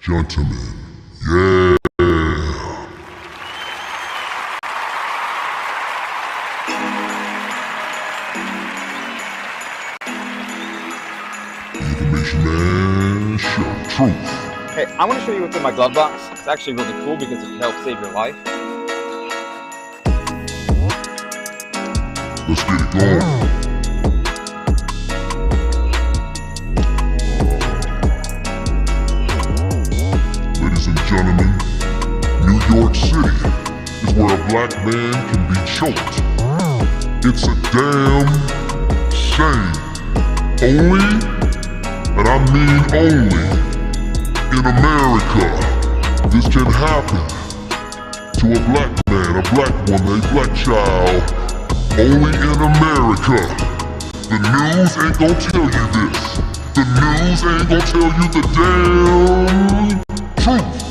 Gentlemen, yeah. Information Man Show. Truth. Hey, I want to show you what's in my glove box. It's actually really cool because it can help save your life. Let's get it going. Ladies and gentlemen, New York City is where a black man can be choked. It's a damn shame. Only, and I mean only, in America, this can happen to a black man, a black woman, a black child. Only in America. The news ain't gonna tell you this. The news ain't gonna tell you the damn truth.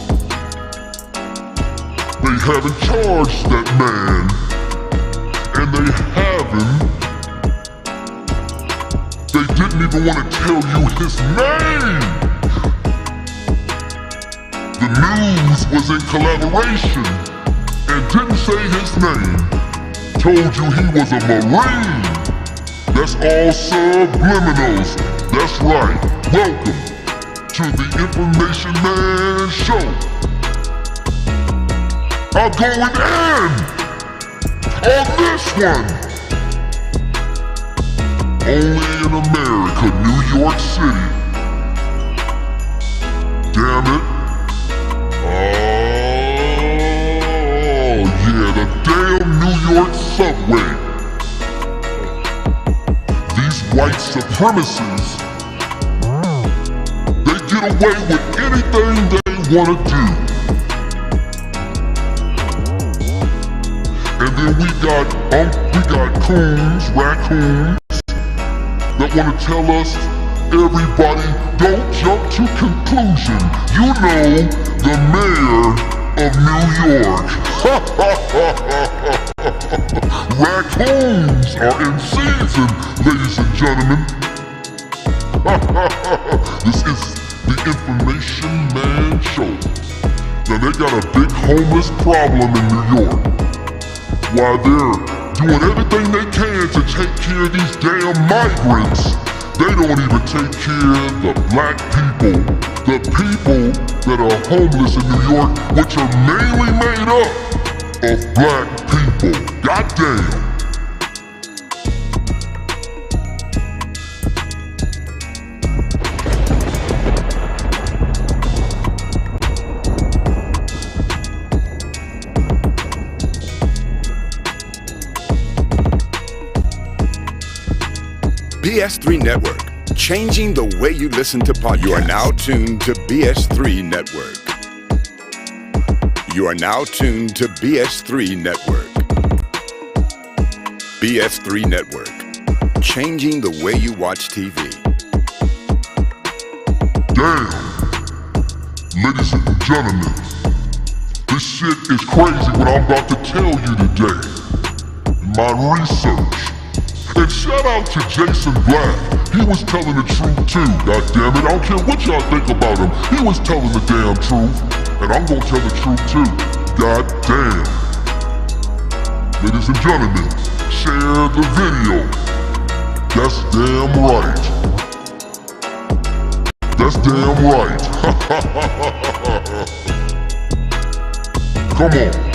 They haven't charged that man, and they didn't even want to tell you his name. The news was in collaboration and didn't say his name. Told you he was a Marine. That's all subliminals. That's right. Welcome to the Information Man Show. I'm going in on this one. Only in America, New York City. Damn it. Oh yeah, the damn New York subway. These white supremacists, they get away with anything they want to do. And then we got coons, raccoons, that want to tell us, everybody, don't jump to conclusion. You know, the mayor of New York. Raccoons are in season, ladies and gentlemen. This is the Information Man Show. Now they got a big homeless problem in New York. While they're doing everything they can to take care of these damn migrants, they don't even take care of the black people. The people that are homeless in New York, which are mainly made up of black people. Goddamn. BS3 Network, changing the way you listen to podcasts. You are now tuned to BS3 Network. You are now tuned to BS3 Network. BS3 Network, changing the way you watch TV. Damn. Ladies and gentlemen, this shit is crazy what I'm about to tell you today. My research. And shout out to Jason Black. He was telling the truth too, goddammit. I don't care what y'all think about him. He was telling the damn truth. And I'm gonna tell the truth too. Goddamn. Ladies and gentlemen, share the video. That's damn right. That's damn right. Come on.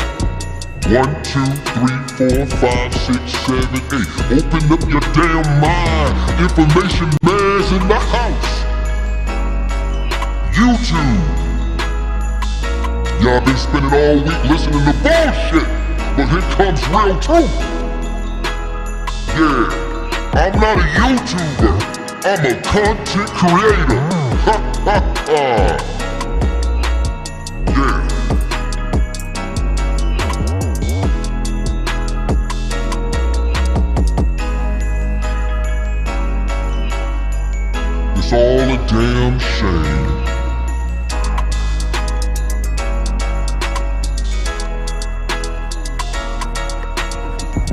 1, 2, 3, 4, 5, 6, 7, 8. Open up your damn mind. Information Man's in the house. YouTube. Y'all been spending all week listening to bullshit, but here comes real truth. Yeah, I'm not a YouTuber. I'm a content creator. Ha ha ha. Yeah. It's all a damn shame.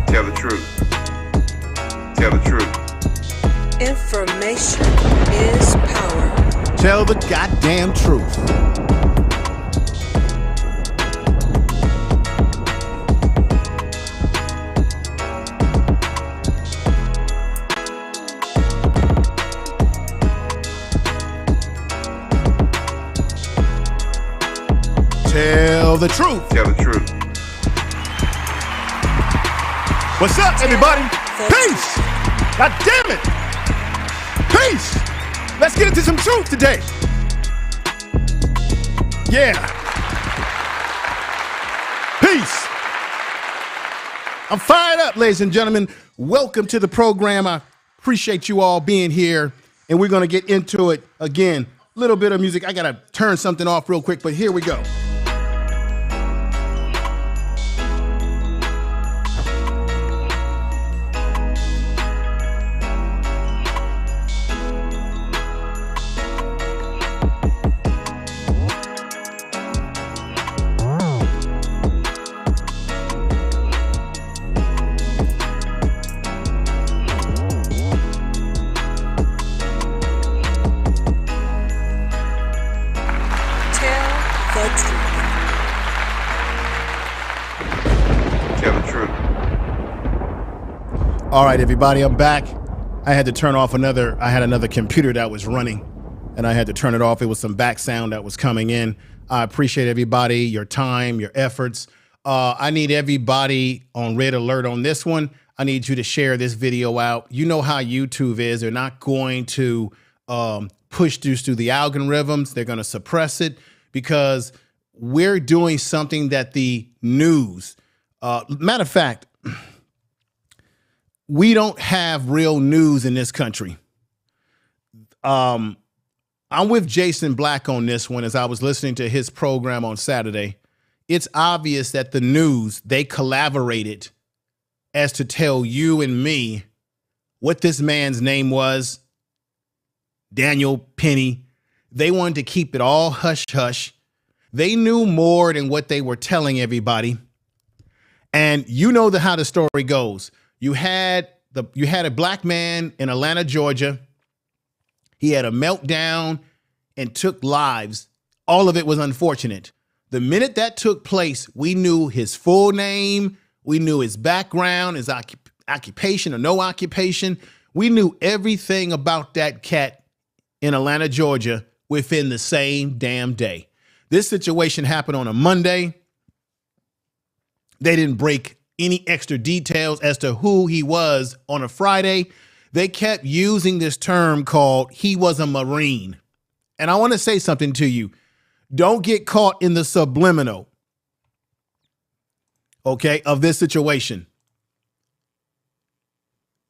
Tell the truth. Tell the truth. Information is power. Tell the goddamn truth. Tell the truth. Tell the truth. What's up, everybody? Peace. God damn it. Peace. Let's get into some truth today. Yeah. Peace. I'm fired up, ladies and gentlemen. Welcome to the program. I appreciate you all being here, and we're going to get into it again. A little bit of music. I got to turn something off real quick, but here we go. All right, everybody, I'm back. I had to turn off another computer that was running, and I had to turn it off. It was some back sound that was coming in. I appreciate everybody, your time, your efforts. I need everybody on red alert on this one. I need you to share this video out. You know how YouTube is. They're not going to push this through the algorithms. They're going to suppress it because we're doing something that the news, matter of fact, we don't have real news in this country. I'm with Jason Black on this one as I was listening to his program on Saturday. It's obvious that the news, they collaborated as to tell you and me what this man's name was, Daniel Penny. They wanted to keep it all hush-hush. They knew more than what they were telling everybody. And you know how the story goes. You had a black man in Atlanta, Georgia. He had a meltdown and took lives. All of it was unfortunate. The minute that took place, we knew his full name. We knew his background, his occupation or no occupation. We knew everything about that cat in Atlanta, Georgia within the same damn day. This situation happened on a Monday. They didn't break any extra details as to who he was on a Friday. They kept using this term called he was a Marine. And I want to say something to you. Don't get caught in the subliminal, okay, of this situation.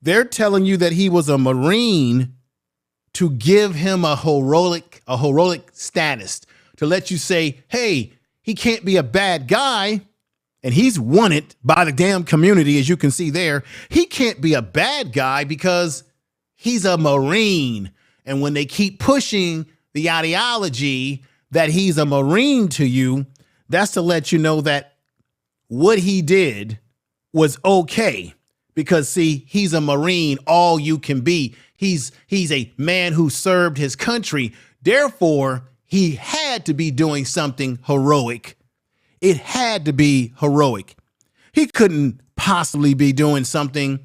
They're telling you that he was a Marine to give him a heroic status, to let you say, hey, he can't be a bad guy. And he's wanted by the damn community, as you can see there. He can't be a bad guy because he's a Marine. And when they keep pushing the ideology that he's a Marine to you, that's to let you know that what he did was okay. Because, see, he's a Marine, all you can be. He's a man who served his country. Therefore, he had to be doing something heroic. It had to be heroic. He couldn't possibly be doing something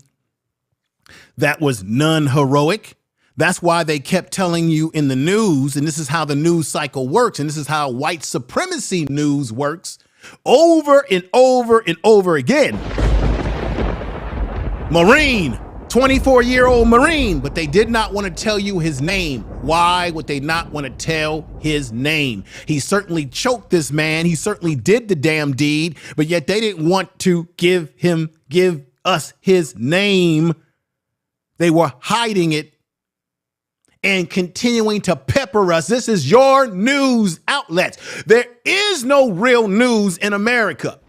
that was non-heroic. That's why they kept telling you in the news, and this is how the news cycle works, and this is how white supremacy news works, over and over and over again. Marine, 24-year-old Marine, but they did not want to tell you his name. Why would they not want to tell his name? He certainly choked this man. He certainly did the damn deed, but yet they didn't want to give us his name. They were hiding it and continuing to pepper us. This is your news outlets. There is no real news in America.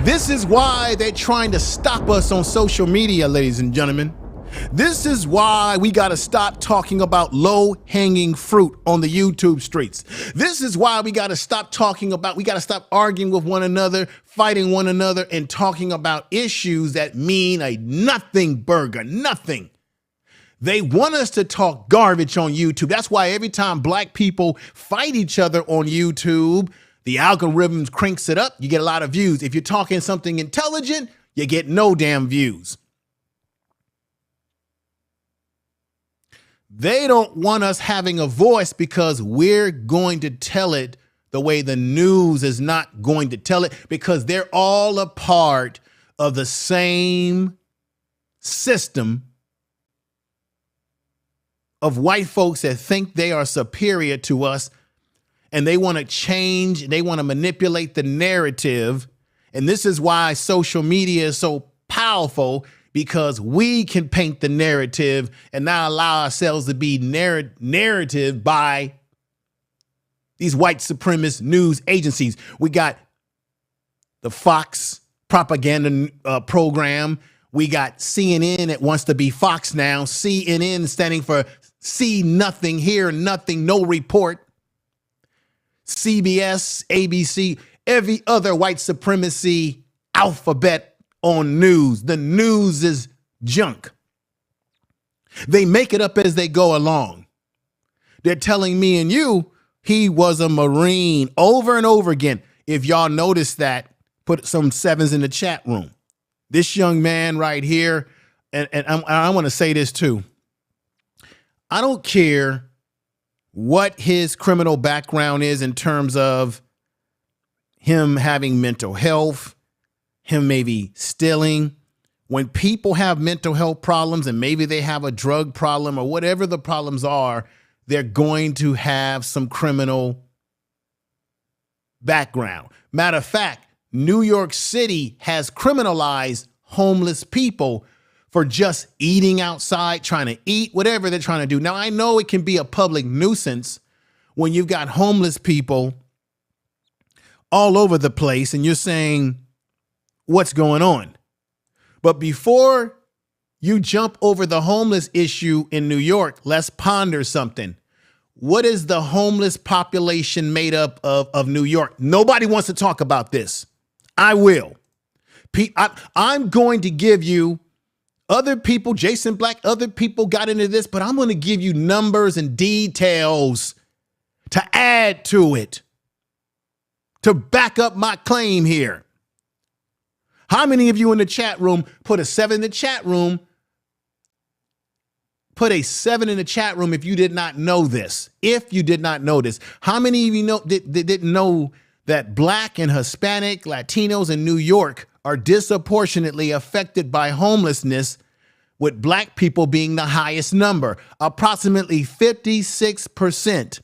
This is why they're trying to stop us on social media, ladies and gentlemen. This is why we got to stop talking about low-hanging fruit on the YouTube streets. This is why we got to stop arguing with one another, fighting one another, and talking about issues that mean a nothing burger, nothing. They want us to talk garbage on YouTube. That's why every time black people fight each other on YouTube, the algorithms cranks it up, you get a lot of views. If you're talking something intelligent, you get no damn views. They don't want us having a voice because we're going to tell it the way the news is not going to tell it, because they're all a part of the same system of white folks that think they are superior to us, and they want to change, they want to manipulate the narrative. And this is why social media is so powerful, because we can paint the narrative and not allow ourselves to be narrative by these white supremacist news agencies. We got the Fox propaganda program. We got CNN that wants to be Fox now. CNN standing for see nothing, hear nothing, no report. CBS, ABC, every other white supremacy alphabet on news. The news is junk. They make it up as they go along. They're telling me and you he was a Marine over and over again. If y'all notice that, put some sevens in the chat room. This young man right here, and I want to say this too. I don't care what his criminal background is in terms of him having mental health, him maybe stealing. When people have mental health problems and maybe they have a drug problem or whatever the problems are, they're going to have some criminal background. Matter of fact, New York City has criminalized homeless people for just eating outside, trying to eat, whatever they're trying to do. Now, I know it can be a public nuisance when you've got homeless people all over the place and you're saying, what's going on? But before you jump over the homeless issue in New York, let's ponder something. What is the homeless population made up of New York? Nobody wants to talk about this. I will. I'm going to give you other people, Jason Black, other people got into this, but I'm going to give you numbers and details to add to it, to back up my claim here. How many of you in the chat room put a 7 in the chat room? Put a 7 in the chat room if you did not know this. If you did not know this. How many of you didn't know that Black and Hispanic Latinos in New York are disproportionately affected by homelessness, with Black people being the highest number? Approximately 56%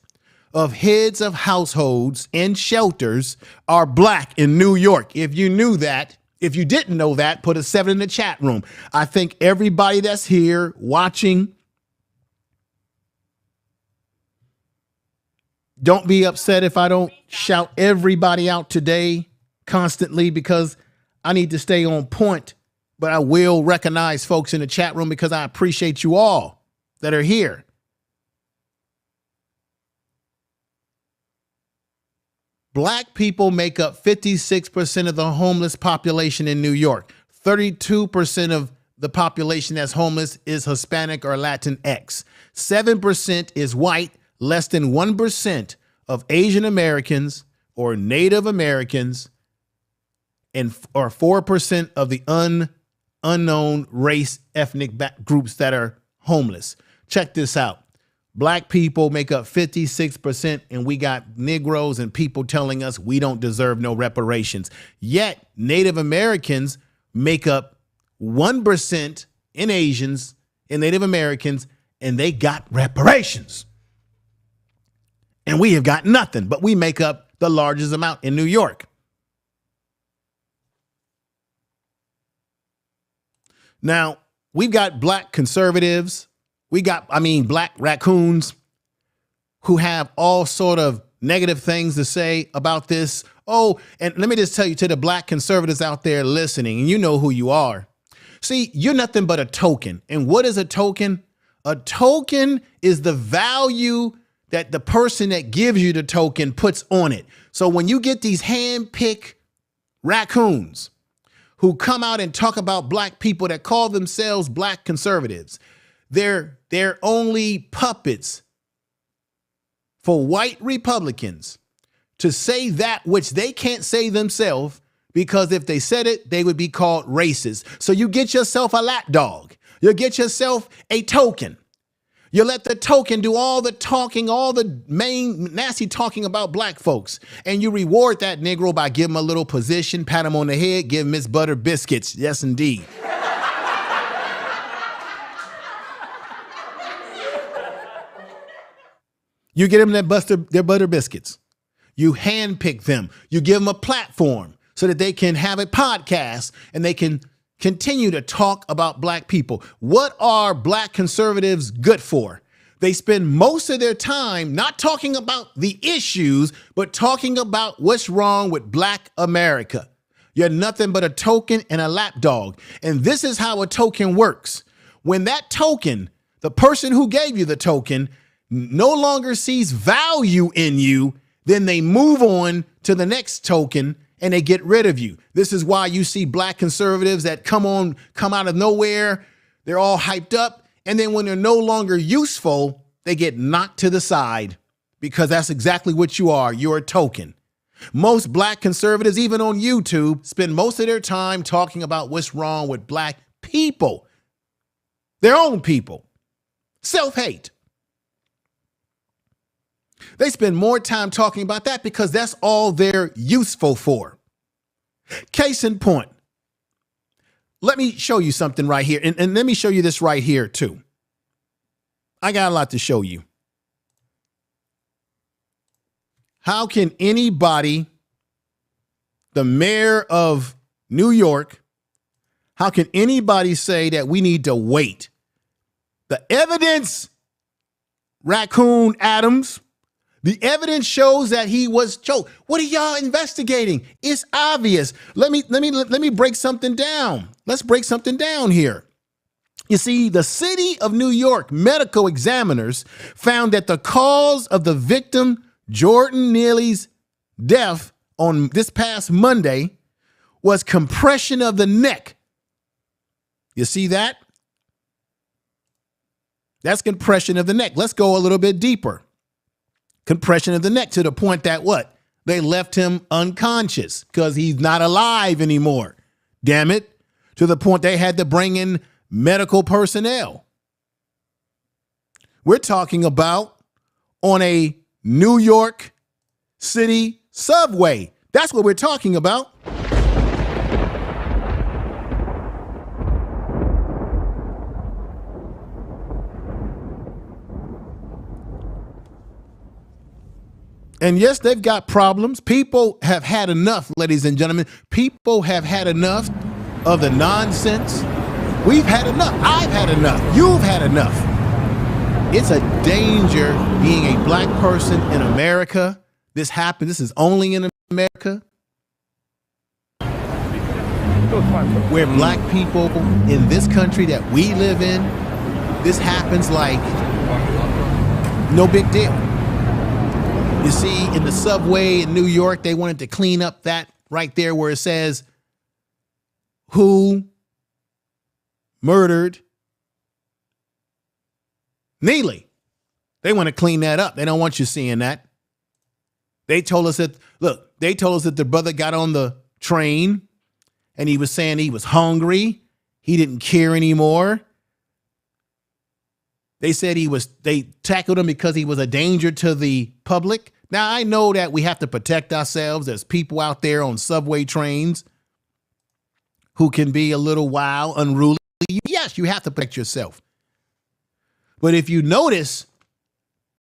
of heads of households in shelters are Black in New York. If you knew that, if you didn't know that, put a 7 in the chat room. I think everybody that's here watching, don't be upset if I don't shout everybody out today constantly, because I need to stay on point, but I will recognize folks in the chat room because I appreciate you all that are here. Black people make up 56% of the homeless population in New York. 32% of the population that's homeless is Hispanic or Latinx. 7% is white. Less than 1% of Asian Americans or Native Americans, or 4% of the unknown race ethnic groups that are homeless. Check this out. Black people make up 56%, and we got Negroes and people telling us we don't deserve no reparations. Yet Native Americans make up 1% in Asians and Native Americans, and they got reparations. And we have got nothing, but we make up the largest amount in New York. Now, we've got Black conservatives. We got, Black raccoons who have all sort of negative things to say about this. Oh, and let me just tell you, to the Black conservatives out there listening, and you know who you are. See, you're nothing but a token. And what is a token? A token is the value that the person that gives you the token puts on it. So when you get these hand-picked raccoons who come out and talk about Black people that call themselves Black conservatives, they're only puppets for white Republicans to say that which they can't say themselves, because if they said it, they would be called racist. So you get yourself a lapdog. You get yourself a token. You let the token do all the talking, all the main nasty talking about black folks. And you reward that Negro by giving him a little position, pat him on the head, give him Miss Butter biscuits. Yes, indeed. You get them their butter biscuits. You handpick them. You give them a platform so that they can have a podcast and they can continue to talk about black people. What are black conservatives good for? They spend most of their time not talking about the issues, but talking about what's wrong with black America. You're nothing but a token and a lapdog. And this is how a token works. When that token, the person who gave you the token, no longer sees value in you, then they move on to the next token and they get rid of you. This is why you see black conservatives that come out of nowhere. They're all hyped up. And then when they're no longer useful, they get knocked to the side because that's exactly what you are. You're a token. Most black conservatives, even on YouTube, spend most of their time talking about what's wrong with black people, their own people, self-hate. They spend more time talking about that because that's all they're useful for. Case in point, let me show you something right here. And let me show you this right here, too. I got a lot to show you. How can anybody, the mayor of New York, how can anybody say that we need to wait? The evidence, Raccoon Adams, the evidence shows that he was choked. What are y'all investigating? It's obvious. Let me break something down. Let's break something down here. You see, the city of New York medical examiners found that the cause of the victim, Jordan Neely's death on this past Monday, was compression of the neck. You see that? That's compression of the neck. Let's go a little bit deeper. Compression of the neck to the point that what? They left him unconscious because he's not alive anymore. Damn it. To the point they had to bring in medical personnel. We're talking about on a New York City subway. That's what we're talking about. And yes, they've got problems. People have had enough, ladies and gentlemen. People have had enough of the nonsense. We've had enough. I've had enough. You've had enough. It's a danger being a black person in America. This happened. This is only in America. Where black people in this country that we live in, this happens like no big deal. You see, in the subway in New York, they wanted to clean up that right there where it says who murdered Neely. They want to clean that up. They don't want you seeing that. They told us that, look, they told us that the brother got on the train and he was saying he was hungry. He didn't care anymore. They said they tackled him because he was a danger to the public. Now, I know that we have to protect ourselves. There's people out there on subway trains who can be a little wild, unruly. Yes, you have to protect yourself. But if you notice,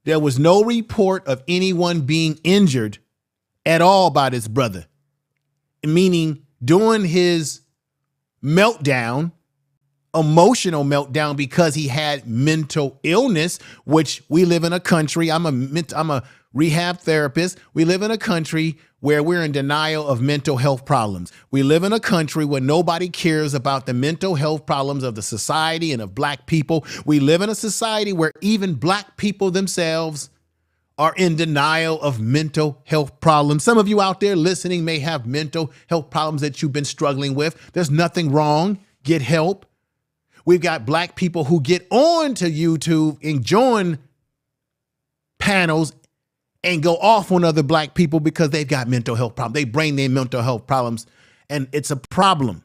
there was no report of anyone being injured at all by this brother. Meaning during his meltdown, emotional meltdown because he had mental illness, which we live in a country. I'm a rehab therapist. We live in a country where we're in denial of mental health problems. We live in a country where nobody cares about the mental health problems of the society and of black people. We live in a society where even black people themselves are in denial of mental health problems. Some of you out there listening may have mental health problems that you've been struggling with. There's nothing wrong. Get help. We've got black people who get on to YouTube and join panels and go off on other black people because they've got mental health problems. They bring their mental health problems, and it's a problem.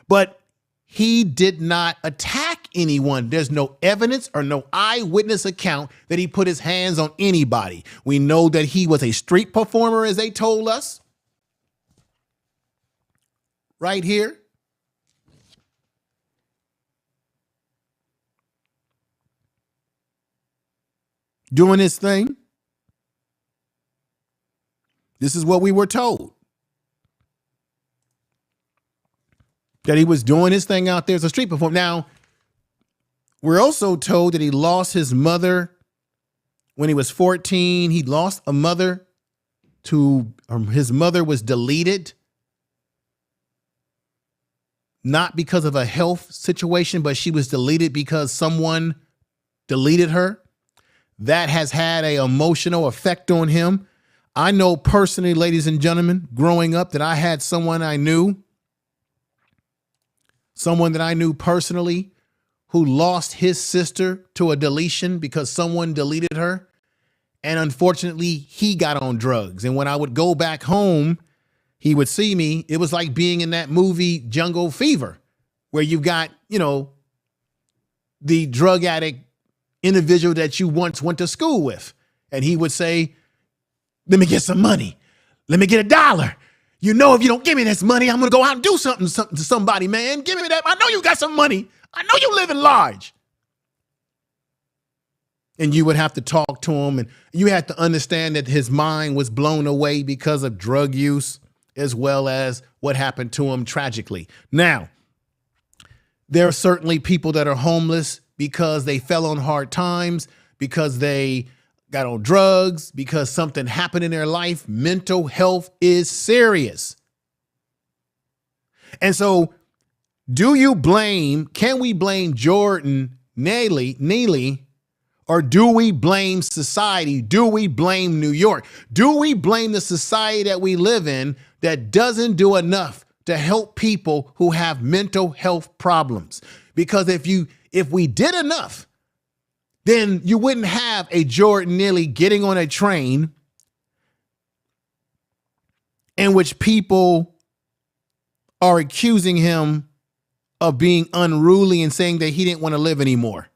But he did not attack anyone. There's no evidence or no eyewitness account that he put his hands on anybody. We know that he was a street performer, as they told us. Right here. Doing his thing. This is what we were told. That he was doing his thing out there as a street performer. Now, we're also told that he lost his mother when he was 14. He lost a mother his mother was deleted. Not because of a health situation, but she was deleted because someone deleted her. That has had an emotional effect on him. I know personally, ladies and gentlemen, growing up that I had someone that I knew personally who lost his sister to a deletion because someone deleted her. And unfortunately, he got on drugs. And when I would go back home, he would see me. It was like being in that movie Jungle Fever, where you've got, the drug addict individual that you once went to school with. And he would say, let me get some money. Let me get $1. If you don't give me this money, I'm going to go out and do something to somebody, man. Give me that. I know you got some money. I know you living large. And you would have to talk to him, and you had to understand that his mind was blown away because of drug use, as well as what happened to him tragically. Now, there are certainly people that are homeless because they fell on hard times, because they got on drugs, because something happened in their life. Mental health is serious. And so can we blame Jordan Neely, or do we blame society? Do we blame New York? Do we blame the society that we live in that doesn't do enough to help people who have mental health problems? Because if we did enough, then you wouldn't have a Jordan Neely getting on a train in which people are accusing him of being unruly and saying that he didn't want to live anymore.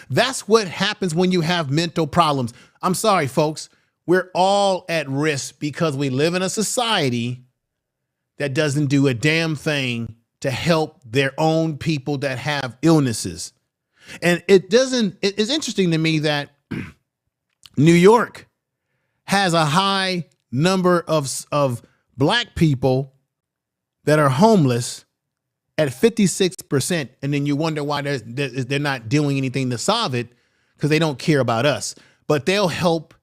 That's what happens when you have mental problems. I'm sorry, folks. We're all at risk because we live in a society that doesn't do a damn thing to help their own people that have illnesses. And it's interesting to me that New York has a high number of black people that are homeless at 56%. And then you wonder why they're not doing anything to solve it, because they don't care about us. But they'll help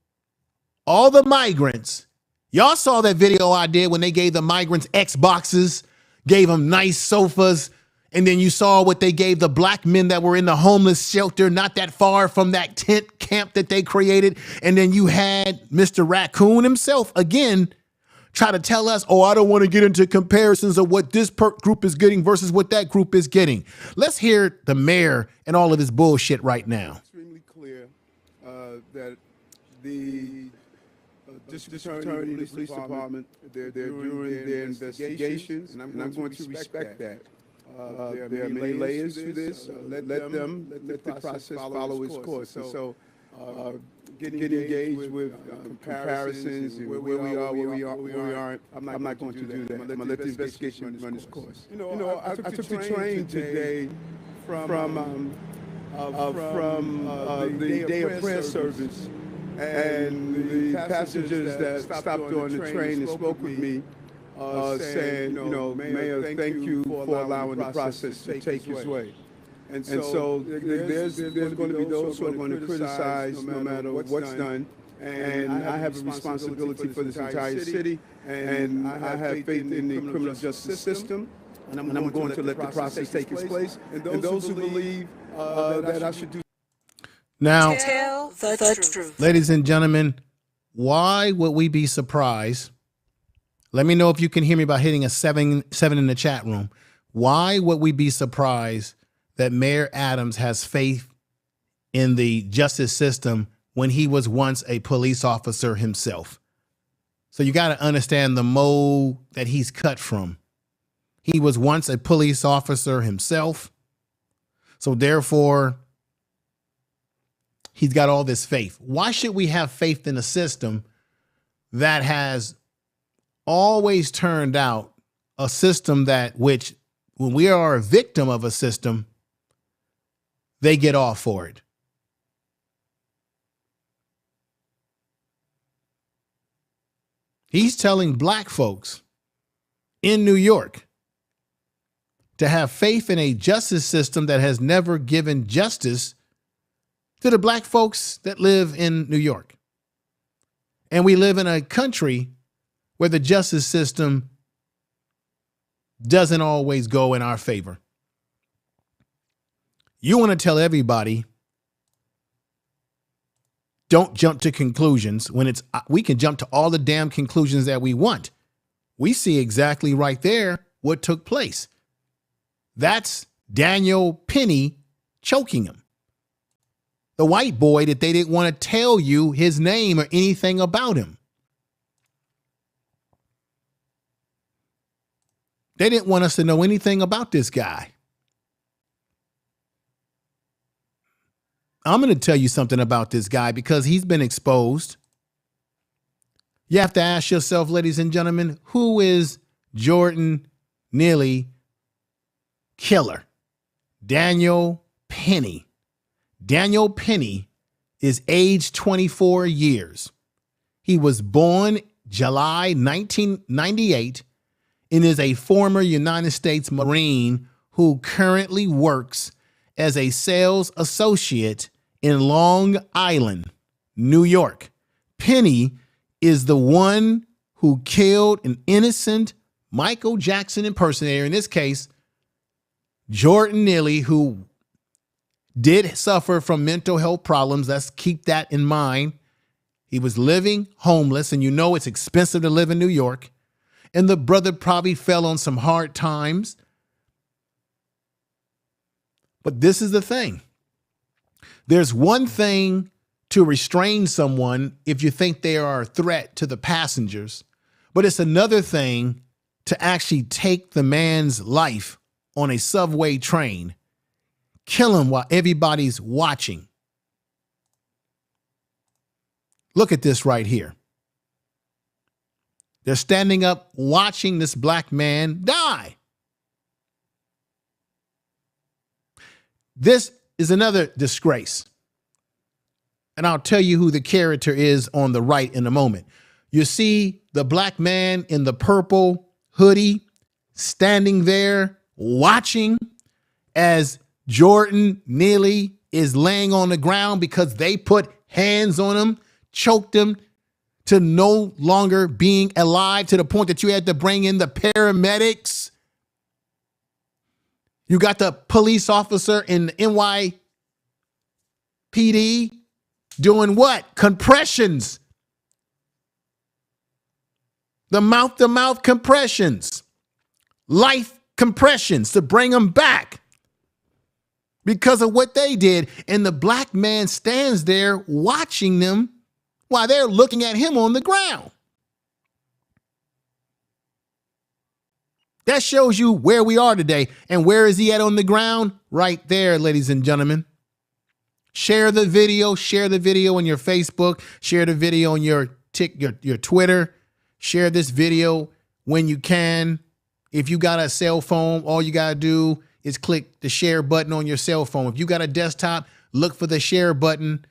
all the migrants. Y'all saw that video I did when they gave the migrants Xboxes, gave them nice sofas. And then you saw what they gave the black men that were in the homeless shelter not that far from that tent camp that they created. And then you had Mr. Raccoon himself again try to tell us, I don't want to get into comparisons of what this group is getting versus what that group is getting. Let's hear the mayor and all of this bullshit right now. Extremely clear that the district attorney, the police department, they're doing their investigations, and I'm going to respect that. There are many layers to this. Let the process follow its course. And so, getting engaged with comparisons and where we are, where we aren't, I'm not going to do that. I'm going to let the investigation run its course. I took the train today from the day of prayer service, and the passengers that stopped on the train and spoke with me saying, Mayor, thank you for allowing the process to take its way. And so there's going to be those who are going to criticize no matter what's done. And I have a responsibility for this entire city, and I have faith in the criminal justice system, and I'm going to let the process take its place. And those who believe that I should do. Now, Tell the truth. Ladies and gentlemen, why would we be surprised? Let me know if you can hear me by hitting a 7 in the chat room. Why would we be surprised that Mayor Adams has faith in the justice system when he was once a police officer himself? So you got to understand the mold that he's cut from. He was once a police officer himself. So therefore, he's got all this faith. Why should we have faith in a system that has always turned out a system that which when we are a victim of a system, they get off for it? He's telling black folks in New York to have faith in a justice system that has never given justice to the black folks that live in New York. And we live in a country where the justice system doesn't always go in our favor. You want to tell everybody, don't jump to conclusions when we can jump to all the damn conclusions that we want. We see exactly right there what took place. That's Daniel Penny choking him. The white boy that they didn't want to tell you his name or anything about him. They didn't want us to know anything about this guy. I'm going to tell you something about this guy because he's been exposed. You have to ask yourself, ladies and gentlemen, who is Jordan Neely killer? Daniel Penny. Daniel Penny is age 24 years. He was born July 1998 and is a former United States Marine who currently works as a sales associate in Long Island, New York. Penny is the one who killed an innocent Michael Jackson impersonator, in this case, Jordan Neely, who did suffer from mental health problems. Let's keep that in mind. He was living homeless, and you know it's expensive to live in New York. And the brother probably fell on some hard times. But this is the thing. There's one thing to restrain someone if you think they are a threat to the passengers, but it's another thing to actually take the man's life on a subway train, kill him while everybody's watching. Look at this right here. They're standing up watching this black man die. This is another disgrace. And I'll tell you who the character is on the right in a moment. You see the black man in the purple hoodie standing there watching as Jordan Neely is laying on the ground because they put hands on him, choked him to no longer being alive, to the point that you had to bring in the paramedics. You got the police officer in the NYPD doing what? Compressions. The mouth-to-mouth compressions. Life compressions to bring them back because of what they did. And the black man stands there watching them while they're looking at him on the ground. That shows you where we are today. And where is he at on the ground? Right there, ladies and gentlemen. Share the video on your Facebook, share the video on your Twitter, share this video when you can. If you got a cell phone, all you got to do is click the share button on your cell phone. If you got a desktop, look for the share button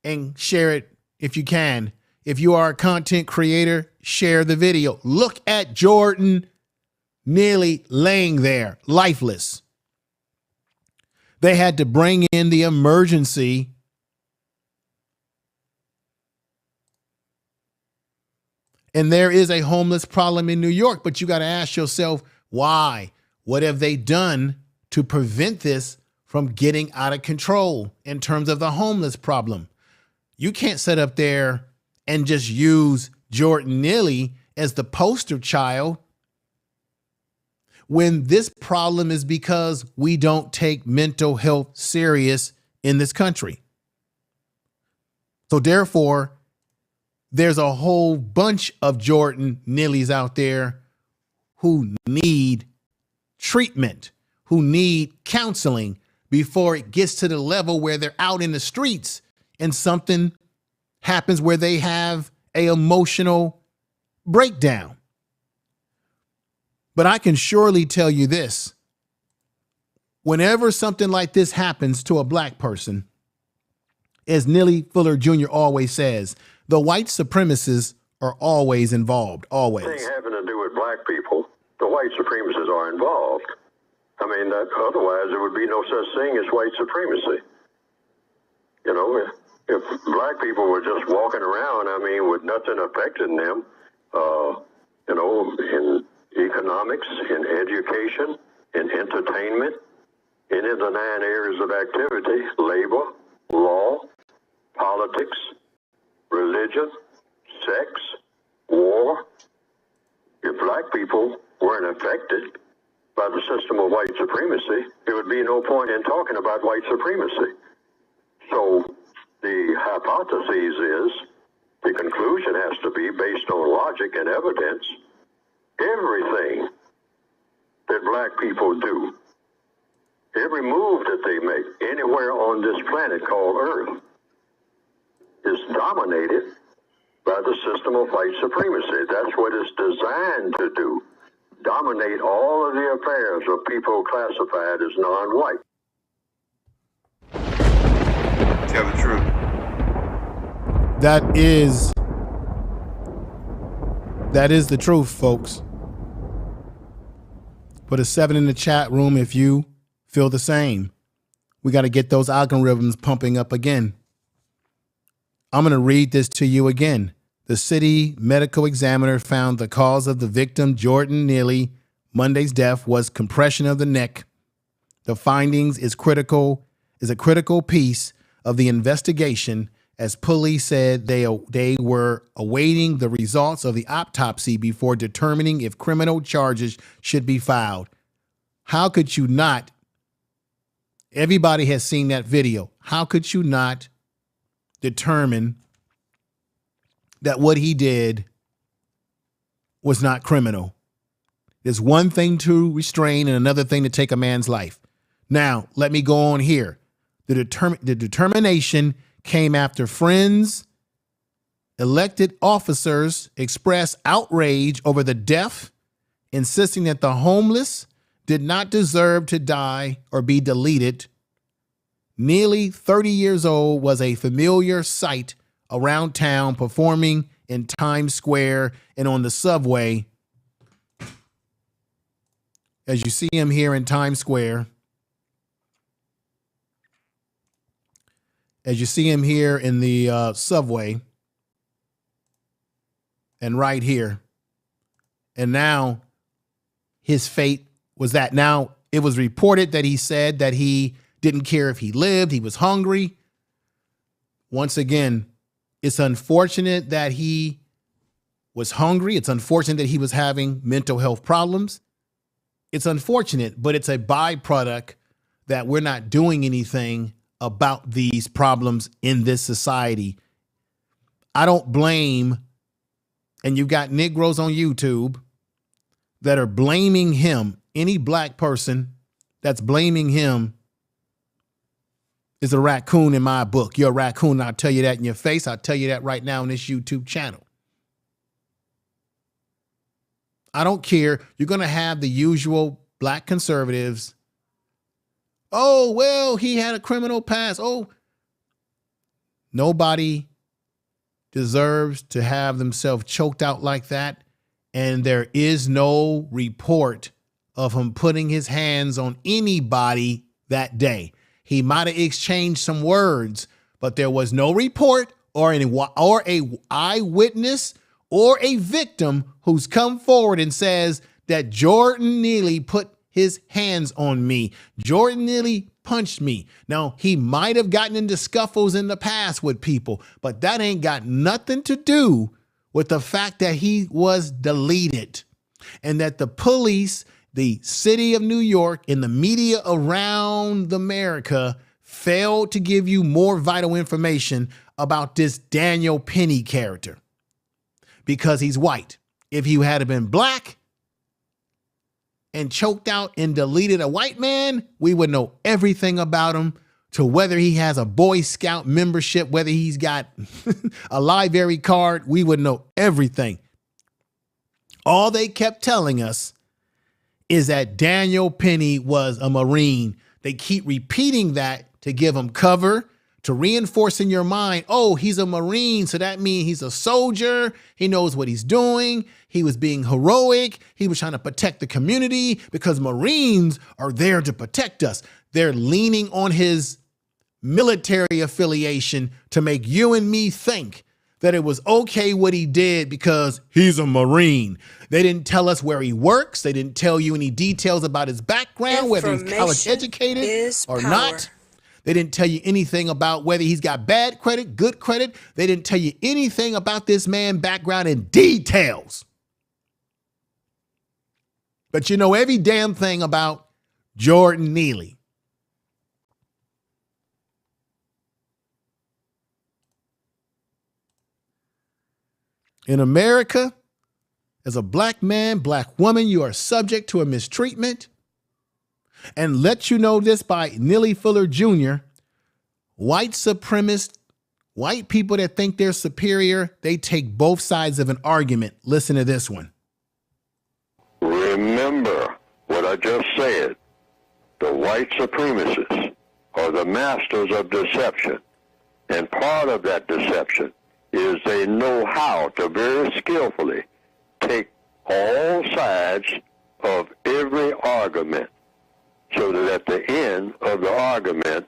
and share it if you can. If you are a content creator, share the video. Look at Jordan Neely laying there, lifeless. They had to bring in the emergency. And there is a homeless problem in New York, but you got to ask yourself, why? What have they done to prevent this from getting out of control in terms of the homeless problem? You can't sit up there and just use Jordan Neely as the poster child when this problem is because we don't take mental health serious in this country. So therefore, there's a whole bunch of Jordan Neelys out there who need treatment, who need counseling, before it gets to the level where they're out in the streets and something happens where they have an emotional breakdown. But I can surely tell you this. Whenever something like this happens to a black person, as Neely Fuller Jr. always says, the white supremacists are always involved, always. Anything having to do with black people, the white supremacists are involved. I mean, otherwise there would be no such thing as white supremacy. You know, if black people were just walking around, I mean, with nothing affecting them, you know, in economics, in education, in entertainment, any of the 9 areas of activity, labor, law, politics, religion, sex, war. If black people weren't affected by the system of white supremacy, there would be no point in talking about white supremacy. So the hypothesis is, the conclusion has to be based on logic and evidence. Everything that black people do, every move that they make anywhere on this planet called Earth, is dominated by the system of white supremacy. That's what it's designed to do. Dominate all of the affairs of people classified as non-white. Tell the truth. That is the truth, folks. Put a 7 in the chat room if you feel the same. We got to get those algorithms pumping up again. I'm going to read this to you again. The city medical examiner found the cause of the victim, Jordan Neely, Monday's death was compression of the neck. The findings is a critical piece of the investigation, as police said they were awaiting the results of the autopsy before determining if criminal charges should be filed. How could you not? Everybody has seen that video. How could you not determine that what he did was not criminal? There's one thing to restrain and another thing to take a man's life. Now, let me go on here. The determination came after friends, elected officers expressed outrage over the death, insisting that the homeless did not deserve to die or be deleted. Neely, 30 years old, was a familiar sight around town, performing in Times Square and on the subway. As you see him here in Times Square, as you see him here in the subway, and right here. And now his fate was that. Now, it was reported that he said that he didn't care if he lived, he was hungry. Once again, it's unfortunate that he was hungry. It's unfortunate that he was having mental health problems. It's unfortunate, but it's a byproduct that we're not doing anything about these problems in this society. I don't blame, and you've got Negroes on YouTube that are blaming him. Any black person that's blaming him is a raccoon in my book. You're a raccoon, and I'll tell you that in your face. I'll tell you that right now on this YouTube channel. I don't care. You're going to have the usual black conservatives. Oh, well, he had a criminal past. Oh, nobody deserves to have themselves choked out like that. And there is no report of him putting his hands on anybody that day. He might have exchanged some words, but there was no report or a eyewitness or a victim who's come forward and says that Jordan Neely put his hands on me. Jordan Neely punched me. Now, he might have gotten into scuffles in the past with people, but that ain't got nothing to do with the fact that he was deleted and that the police, the city of New York, and the media around America failed to give you more vital information about this Daniel Penny character because he's white. If he had been black, and choked out and deleted a white man, we would know everything about him, to whether he has a Boy Scout membership, whether he's got a library card, we would know everything. All they kept telling us is that Daniel Penny was a Marine. They keep repeating that to give him cover, to reinforce in your mind, oh, he's a Marine, so that means he's a soldier. He knows what he's doing. He was being heroic. He was trying to protect the community because Marines are there to protect us. They're leaning on his military affiliation to make you and me think that it was okay what he did because he's a Marine. They didn't tell us where he works. They didn't tell you any details about his background, whether he's college educated or not. They didn't tell you anything about whether he's got bad credit, good credit. They didn't tell you anything about this man's background in details. But you know every damn thing about Jordan Neely. In America, as a black man, black woman, you are subject to a mistreatment. And let you know this by Neely Fuller Jr., white supremacists, white people that think they're superior, they take both sides of an argument. Listen to this one. Remember what I just said. The white supremacists are the masters of deception. And part of that deception is they know how to very skillfully take all sides of every argument, so that at the end of the argument,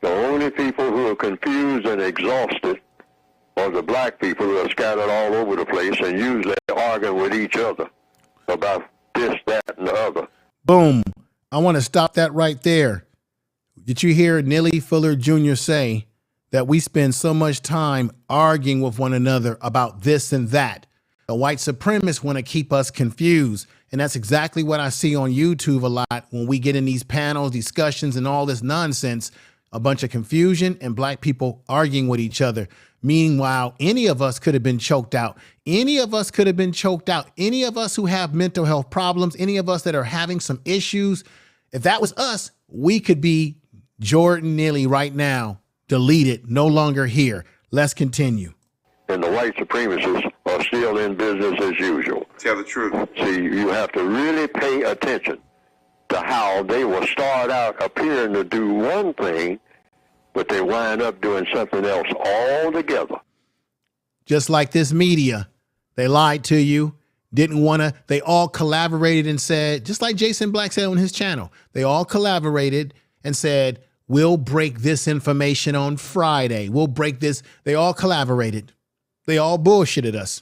the only people who are confused and exhausted are the black people who are scattered all over the place and usually arguing with each other about this, that, and the other. Boom. I want to stop that right there. Did you hear Neely Fuller Jr. say that we spend so much time arguing with one another about this and that? The white supremacists want to keep us confused. And that's exactly what I see on YouTube a lot when we get in these panels, discussions, and all this nonsense, a bunch of confusion and black people arguing with each other. Meanwhile, any of us could have been choked out. Any of us could have been choked out. Any of us who have mental health problems, any of us that are having some issues, if that was us, we could be Jordan Neely right now, deleted, no longer here. Let's continue. And the white supremacists are still in business as usual. Tell the truth. See, you have to really pay attention to how they will start out appearing to do one thing, but they wind up doing something else altogether. Just like this media, they lied to you, didn't want to, they all collaborated and said, just like Jason Black said on his channel, they all collaborated and said, we'll break this information on Friday. We'll break this. They all collaborated. They all bullshitted us.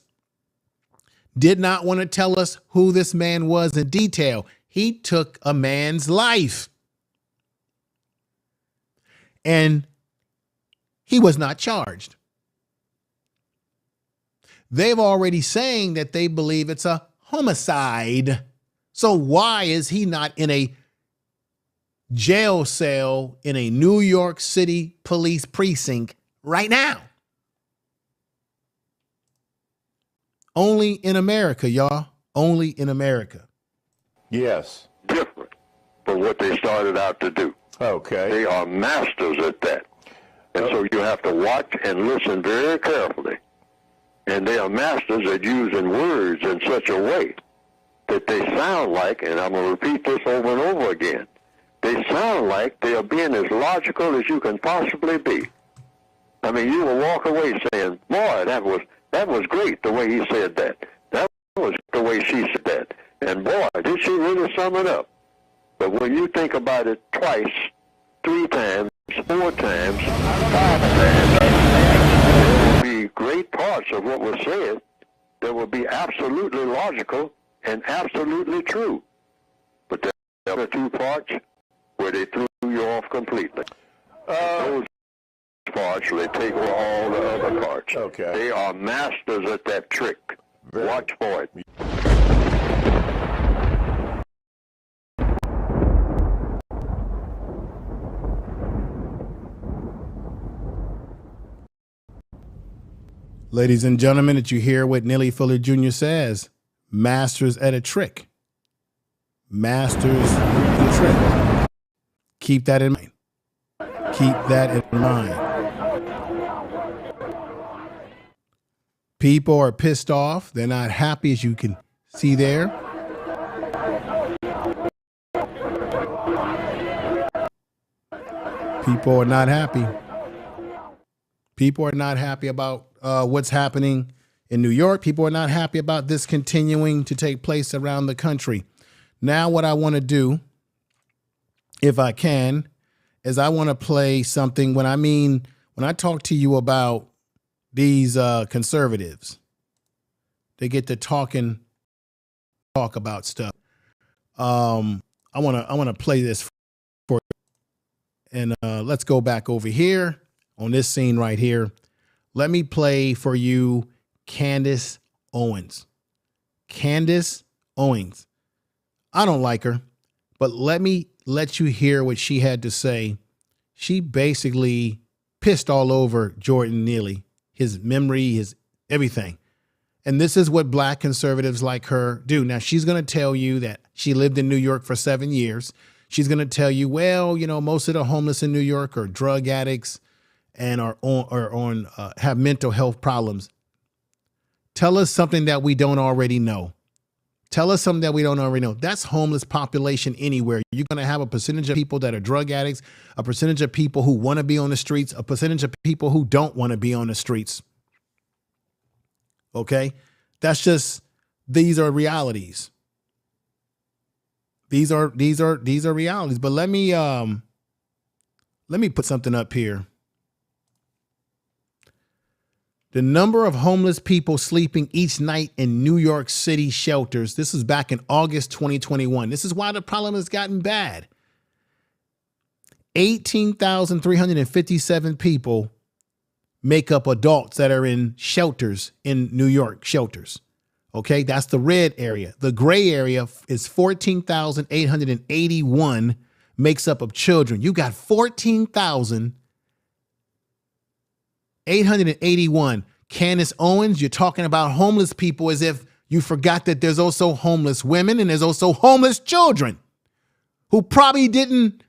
Did not want to tell us who this man was in detail. He took a man's life. And he was not charged. They've already saying that they believe it's a homicide. So why is he not in a jail cell in a New York City police precinct right now? Only in America, y'all. Only in America. Yes. Different from what they started out to do. Okay. They are masters at that. And so you have to watch and listen very carefully. And they are masters at using words in such a way that they sound like, and I'm going to repeat this over and over again, they sound like they are being as logical as you can possibly be. I mean, you will walk away saying, boy, that was great the way he said that. That was the way she said that. And boy, did she really sum it up. But when you think about it twice, 3 times, 4 times, 5 times, there will be great parts of what was said that will be absolutely logical and absolutely true. But there are 2 parts where they threw you off completely. Those parts, they take over all the other parts. Okay. They are masters at that trick. Watch for it. Ladies and gentlemen, did you hear what Neely Fuller Jr. says? Masters at a trick. masters the trade. Keep that in mind. Keep that in mind. People are pissed off. They're not happy, as you can see there. People are not happy. People are not happy about what's happening in New York. People are not happy about this continuing to take place around the country. Now what I want to do, if I can, is I want to play something when I talk to you about these conservatives, they get to talk about stuff. I want to play this for you. And let's go back over here on this scene right here. Let me play for you Candace Owens. Candace Owens. I don't like her, but let me let you hear what she had to say. She basically pissed all over Jordan Neely, his memory, his everything. And this is what black conservatives like her do. Now, she's going to tell you that she lived in New York for 7 years. She's going to tell you, well, you know, most of the homeless in New York are drug addicts and have mental health problems. Tell us something that we don't already know. Tell us something that we don't already know. That's homeless population anywhere. You're going to have a percentage of people that are drug addicts, a percentage of people who want to be on the streets, a percentage of people who don't want to be on the streets. Okay? That's just, these are realities. These are realities. But let me put something up here. The number of homeless people sleeping each night in New York City shelters. This is back in August 2021. This is why the problem has gotten bad. 18,357 people make up adults that are in shelters in New York, shelters. Okay, that's the red area. The gray area is 14,881 makes up of children. You got 14,881. Candace Owens, you're talking about homeless people as if you forgot that there's also homeless women and there's also homeless children who probably didn't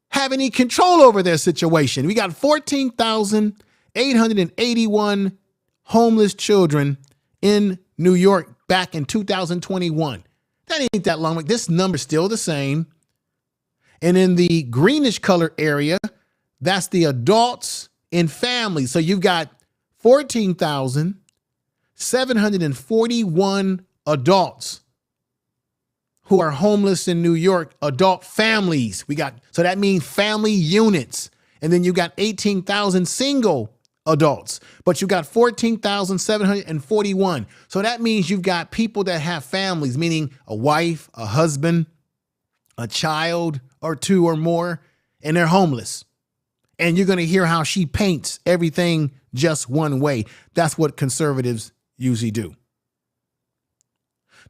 have any control over their situation. We got 14,881 homeless children in New York back in 2021. That ain't that long. This number's still the same. And in the greenish color area, that's the adults and families. So you've got 14,741 adults who are homeless in New York, adult families. So that means family units. And then you got 18,000 single adults, but you got 14,741. So that means you've got people that have families, meaning a wife, a husband, a child or two or more, and they're homeless. And you're going to hear how she paints everything just one way. That's what conservatives usually do.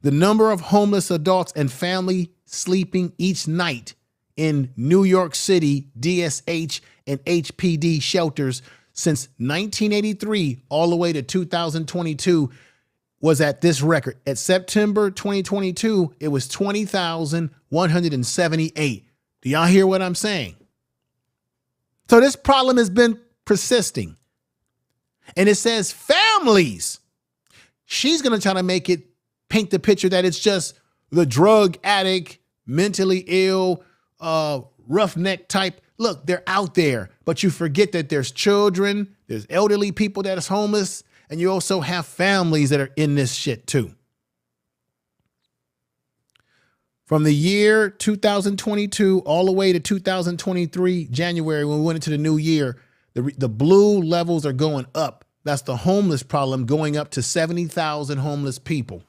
The number of homeless adults and family sleeping each night in New York City, DSH and HPD shelters since 1983 all the way to 2022 was at this record. At September 2022, it was 20,178. Do y'all hear what I'm saying? So this problem has been persisting. And it says families. She's going to try to paint the picture that it's just the drug addict, mentally ill, roughneck type. Look, they're out there, but you forget that there's children, there's elderly people that is homeless, and you also have families that are in this shit too. From the year 2022 all the way to 2023, January, when we went into the new year, the blue levels are going up. That's the homeless problem going up to 70,000 homeless people.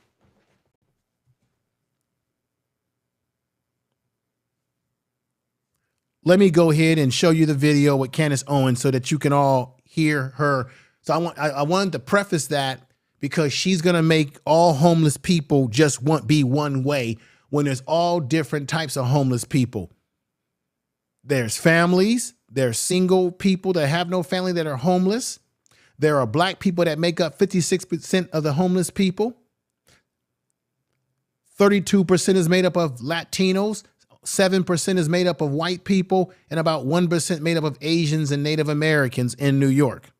Let me go ahead and show you the video with Candace Owens so that you can all hear her. So I wanted to preface that because she's going to make all homeless people just be one way when there's all different types of homeless people. There's families, there's single people that have no family that are homeless. There are black people that make up 56% of the homeless people. 32% is made up of Latinos, 7% is made up of white people, and about 1% made up of Asians and Native Americans in New York.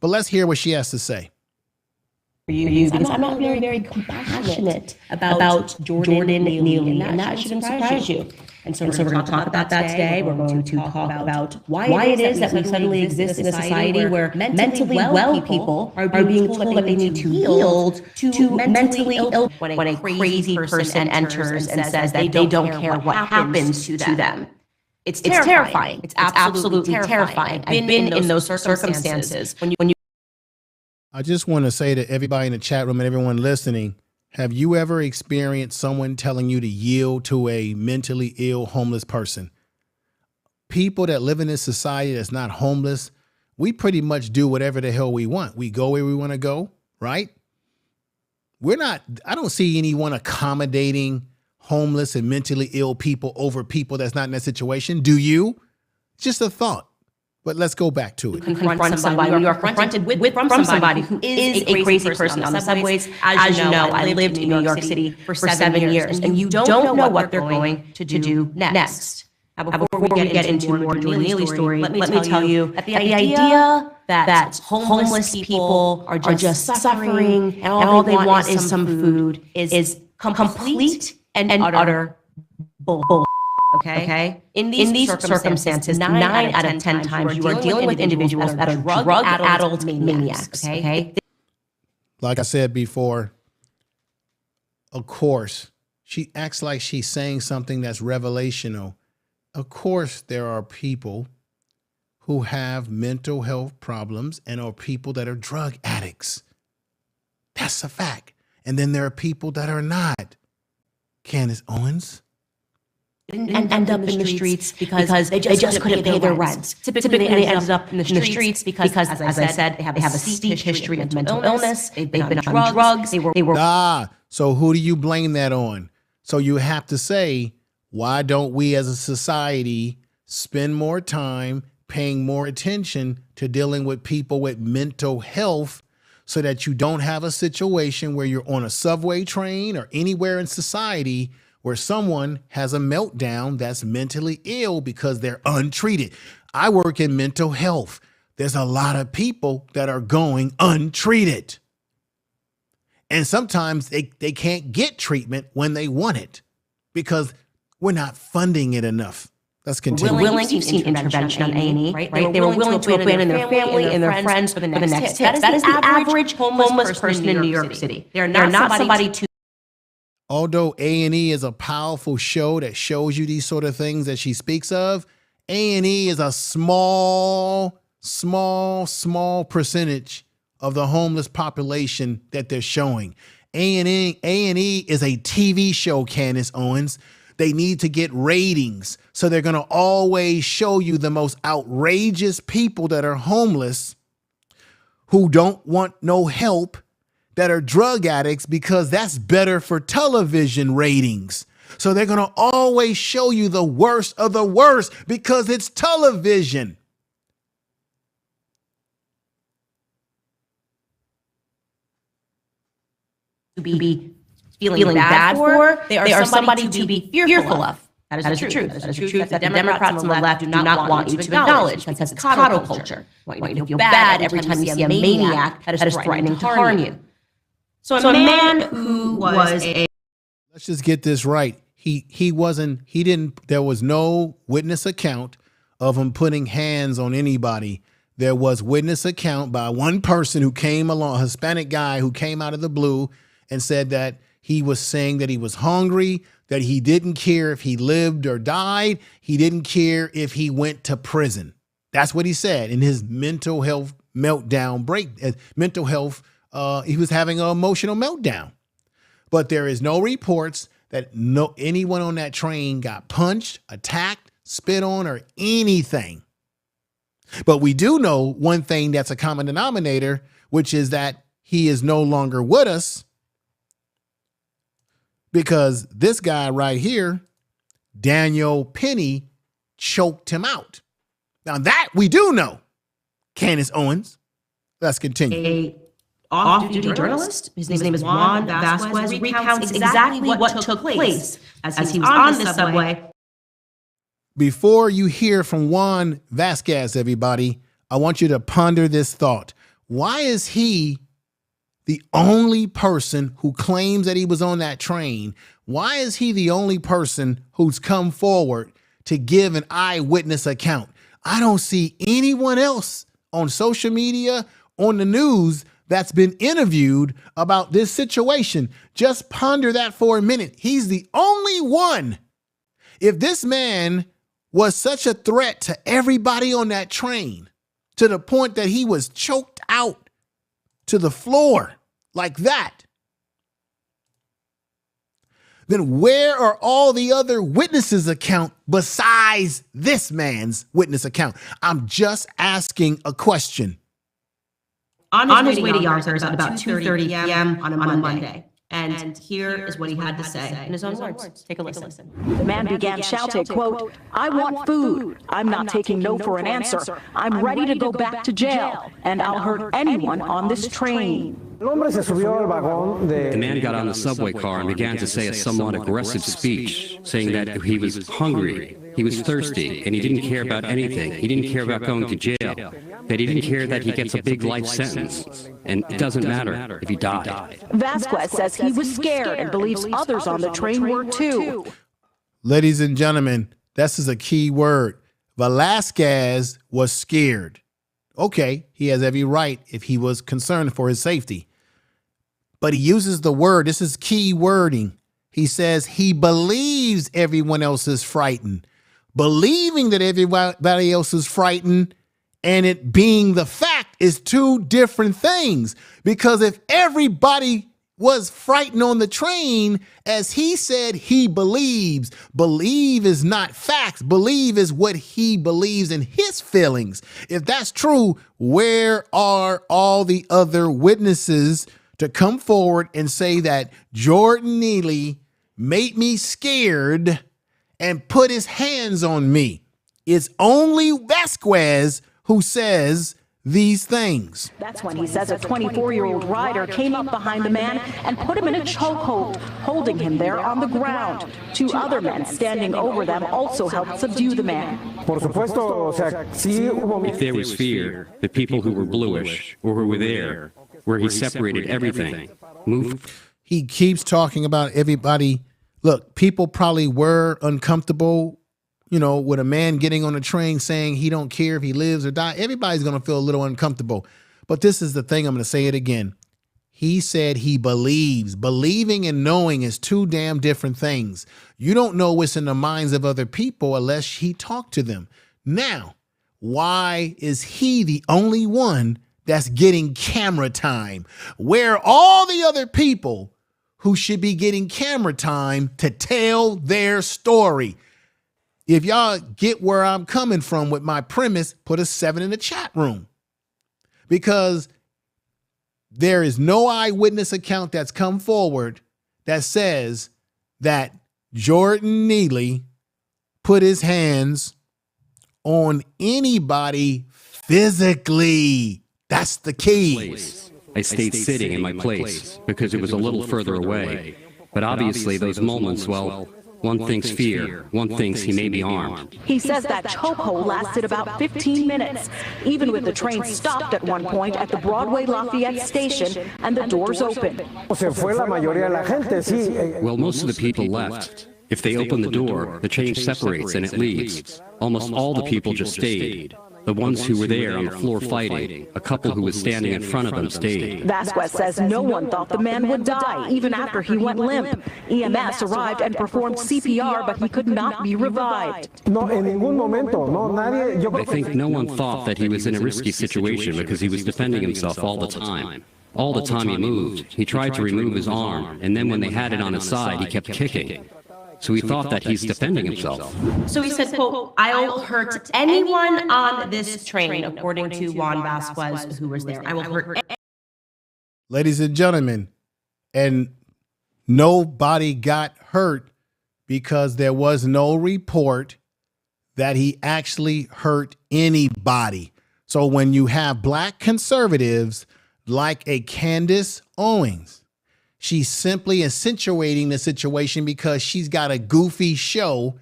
But let's hear what she has to say. Because I'm not very compassionate about Jordan Neely, and that shouldn't surprise you. And so we're going to talk about that today. We're going to talk about why it is that we suddenly exist in a society where mentally well people are being told that they need to yield to mentally ill. When a crazy person enters and says that they don't care what happens to them. It's terrifying. It's absolutely terrifying. I've been in those circumstances. When you I just want to say to everybody in the chat room and everyone listening, have you ever experienced someone telling you to yield to a mentally ill homeless person? People that live in this society that's not homeless, we pretty much do whatever the hell we want. We go where we want to go, right? I don't see anyone accommodating homeless and mentally ill people over people that's not in that situation. Do you? Just a thought. But let's go back to it. confront somebody, when you are confronted from somebody who is a crazy person on the subways. As you know, I lived in New York City for 7 years, and you don't know what they're going to do next. Now, before we get into more Jordan Neely story, let me tell you that the idea that homeless people are just suffering and all they want is some food is complete and utter bull. Okay. In these circumstances, 9 out of 10 times you are dealing with individuals that are drug-addled maniacs. Okay. Like I said before, of course, she acts like she's saying something that's revelational. Of course, there are people who have mental health problems and are people that are drug addicts. That's a fact. And then there are people that are not. Candace Owens. And end up in the streets because they just couldn't pay their rent. Typically, they ended up in the streets because, as I said, they have a steep history of mental illness. They've been on drugs. They were. So who do you blame that on? So you have to say, why don't we as a society spend more time paying more attention to dealing with people with mental health so that you don't have a situation where you're on a subway train or anywhere in society where someone has a meltdown that's mentally ill because they're untreated. I work in mental health. There's a lot of people that are going untreated. And sometimes they can't get treatment when they want it because we're not funding it enough. Let's continue. Willing to see intervention on A&E, right? They were willing to abandon their family and their friends for the next hit. That is the average homeless person in New York City. They're not somebody to. Although A&E is a powerful show that shows you these sort of things that she speaks of, A&E is a small percentage of the homeless population that they're showing. A&E is a TV show, Candace Owens. They need to get ratings. So they're going to always show you the most outrageous people that are homeless who don't want no help, that are drug addicts, because that's better for television ratings. So they're going to always show you the worst of the worst because it's television. To be feeling bad for, they are somebody to be fearful of. That is the truth. That is the truth that the Democrats on the left do not want you to acknowledge because it's coddle culture. Want you to feel bad every time you see a maniac that is threatening to harm you. So a man who was a... Let's just get this right. There was no witness account of him putting hands on anybody. There was witness account by one person who came along, a Hispanic guy who came out of the blue and said that he was saying that he was hungry, that he didn't care if he lived or died. He didn't care if he went to prison. That's what he said in his mental health meltdown he was having an emotional meltdown. But there is no reports that anyone on that train got punched, attacked, spit on, or anything. But we do know one thing that's a common denominator, which is that he is no longer with us because this guy right here, Daniel Penny, choked him out. Now that we do know. Candace Owens. Let's continue. off-duty journalist, his name is Juan Vasquez, recounts exactly what took place as he was on the subway. Before you hear from Juan Vasquez, everybody, I want you to ponder this thought. Why is he the only person who claims that he was on that train? Why is he the only person who's come forward to give an eyewitness account? I don't see anyone else on social media, on the news, that's been interviewed about this situation. Just ponder that for a minute. He's the only one. If this man was such a threat to everybody on that train, to the point that he was choked out to the floor like that, then where are all the other witnesses' account besides this man's witness account? I'm just asking a question. On his way to Yonkers at about 2:30 p.m. on a Monday. And here is what he had to say in his own words. Take a listen. The man began shouting, quote, "I want food. I'm not taking no for an answer. I'm ready to go back to jail, and I'll hurt anyone on this train." The man got on the subway car and began to say a somewhat aggressive speech, saying that he was hungry, he was thirsty, and he didn't care about anything. He didn't care about going to jail, that he didn't care that he gets a big life sentence, and it doesn't matter if he died. Vasquez says he was scared and believes others on the train were too. Ladies and gentlemen, this is a key word. Velasquez was scared. Okay, he has every right if he was concerned for his safety. But he uses the word, this is key wording. He says he believes everyone else is frightened. Believing that everybody else is frightened and it being the fact is two different things. Because if everybody was frightened on the train, as he said, he believes. Believe is not facts. Believe is what he believes in his feelings. If that's true, where are all the other witnesses to come forward and say that Jordan Neely made me scared and put his hands on me? It's only Vasquez who says these things. That's when he says a 24-year-old rider came up behind the man and put him in a chokehold, holding him there on the ground. Two other men standing over them also helped subdue the man. If there was fear, the people who were bluish or who were there, where he separated everything, moved. He keeps talking about everybody. Look, people probably were uncomfortable, you know, with a man getting on a train saying he don't care if he lives or dies. Everybody's going to feel a little uncomfortable. But this is the thing. I'm going to say it again. He said he believes. Believing and knowing is two damn different things. You don't know what's in the minds of other people unless he talked to them. Now, why is he the only one that's getting camera time? Where are all the other people who should be getting camera time to tell their story? If y'all get where I'm coming from with my premise, put a 7 in the chat room. Because there is no eyewitness account that's come forward that says that Jordan Neely put his hands on anybody physically. That's the key. I stayed sitting in my place because it was a little further away. But obviously those moments, well, one thinks fear, one thinks he may be armed. He says that chokehold lasted about 15 minutes, even with the train stopped at one point at the Broadway Lafayette station and the doors open. Well, most of the people left. If they open the door, the train separates and it leaves. Almost all the people just stayed. The ones who were there on the floor fighting, a couple who was standing in front of them stayed. Vasquez says no one thought the man would die, even after he went limp. EMS arrived and performed CPR, but he could not be revived. I think no one thought that he was in a risky situation because he was defending himself all the time. All the time he moved, he tried to remove his arm, and then when they had it on his side, he kept kicking. So he thought that he's defending himself. So he said, quote, "I'll hurt anyone on this train," according to Juan Vasquez, who was there. "I will hurt." Ladies and gentlemen, and nobody got hurt because there was no report that he actually hurt anybody. So when you have black conservatives like a Candace Owens. She's simply accentuating the situation because she's got a goofy show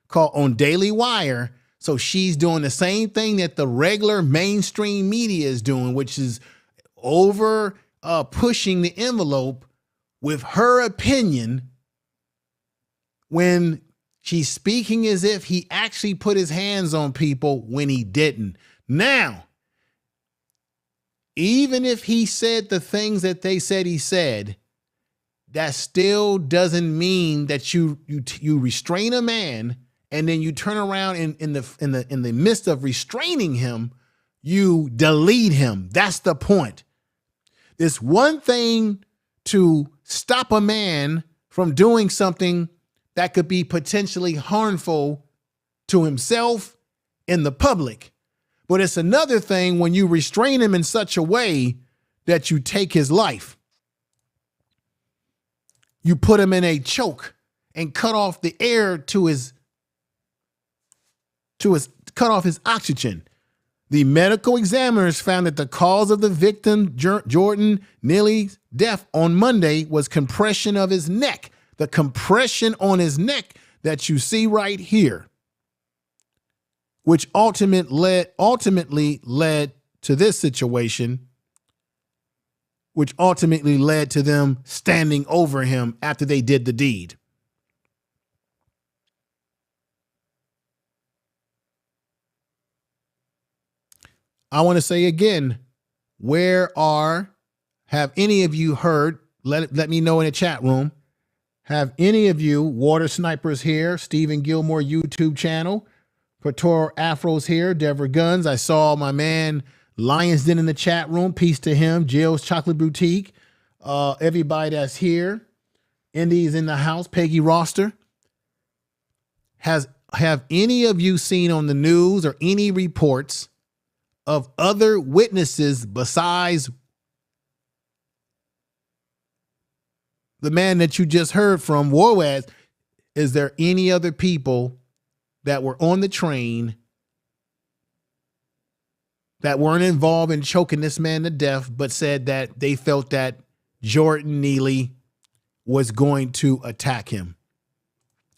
called on Daily Wire. So she's doing the same thing that the regular mainstream media is doing, which is over pushing the envelope with her opinion when she's speaking as if he actually put his hands on people when he didn't. Now, even if he said the things that they said he said, that still doesn't mean that you restrain a man and then you turn around in the midst of restraining him, you delete him. That's the point. It's one thing to stop a man from doing something that could be potentially harmful to himself and the public. But it's another thing when you restrain him in such a way that you take his life. You put him in a choke and cut off the air cut off his oxygen. The medical examiners found that the cause of the victim, Jordan Neely's death on Monday, was compression of his neck. The compression on his neck that you see right here, which ultimately led to this situation, which ultimately led to them standing over him after they did the deed. I want to say again, have any of you heard, let me know in the chat room, have any of you, Water Snipers here, Stephen Gilmore YouTube channel, Pator Afros here, Deborah Guns. I saw my man Lions Den in the chat room. Peace to him. Jill's Chocolate Boutique. Everybody that's here. Indy's in the house. Peggy Roster. Have any of you seen on the news or any reports of other witnesses besides the man that you just heard from, Warwaz? Is there any other people that were on the train that weren't involved in choking this man to death, but said that they felt that Jordan Neely was going to attack him?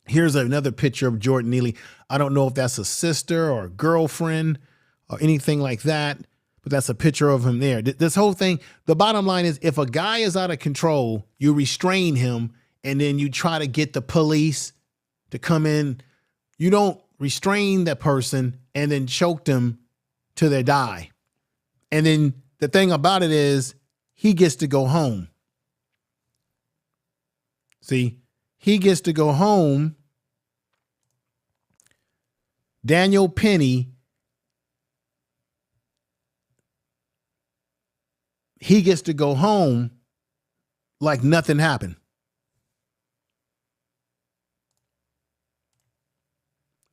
Here's another picture of Jordan Neely. I don't know if that's a sister or a girlfriend or anything like that, but that's a picture of him there. This whole thing, the bottom line is, if a guy is out of control, you restrain him and then you try to get the police to come in. You don't restrain that person and then choke them till they die. And then the thing about it is, he gets to go home. See, he gets to go home. Daniel Penny, he gets to go home like nothing happened.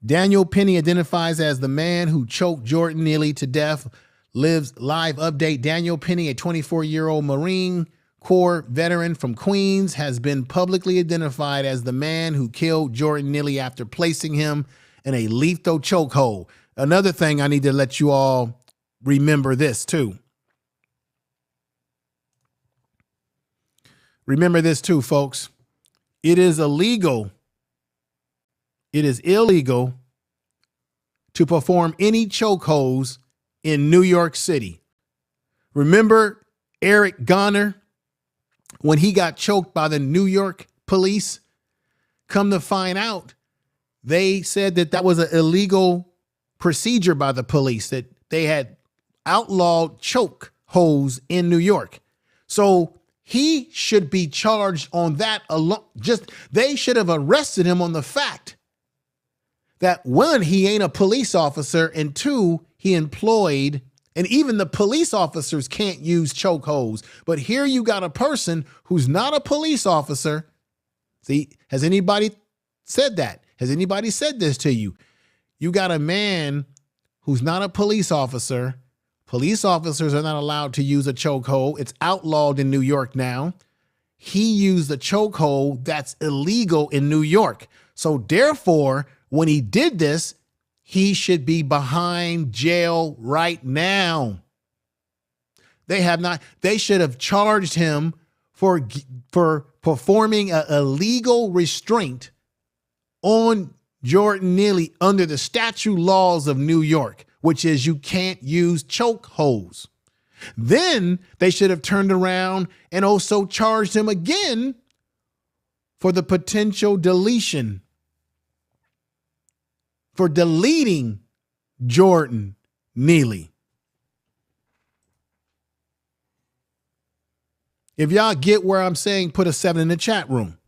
Daniel Penny identifies as the man who choked Jordan Neely to death. Live update. Daniel Penny, a 24-year-old Marine Corps veteran from Queens, has been publicly identified as the man who killed Jordan Neely after placing him in a lethal chokehold. Another thing I need to let you all remember this too. Remember this too, folks. It is illegal. It is illegal to perform any chokeholds in New York City. Remember Eric Garner when he got choked by the New York police? Come to find out, they said that that was an illegal procedure by the police, that they had outlawed chokeholds in New York. So he should be charged on that alone. They should have arrested him on the fact that, one, he ain't a police officer, and two, he employed, and even the police officers can't use chokeholds. But here you got a person who's not a police officer. See, has anybody said that? Has anybody said this to you? You got a man who's not a police officer. Police officers are not allowed to use a chokehold. It's outlawed in New York now. He used a chokehold that's illegal in New York. So therefore, when he did this, he should be behind jail right now. They have not. They should have charged him for performing an illegal restraint on Jordan Neely under the statute laws of New York, which is you can't use chokeholds. Then they should have turned around and also charged him again for the potential deletion, for deleting Jordan Neely. If y'all get where I'm saying, put a 7 in the chat room.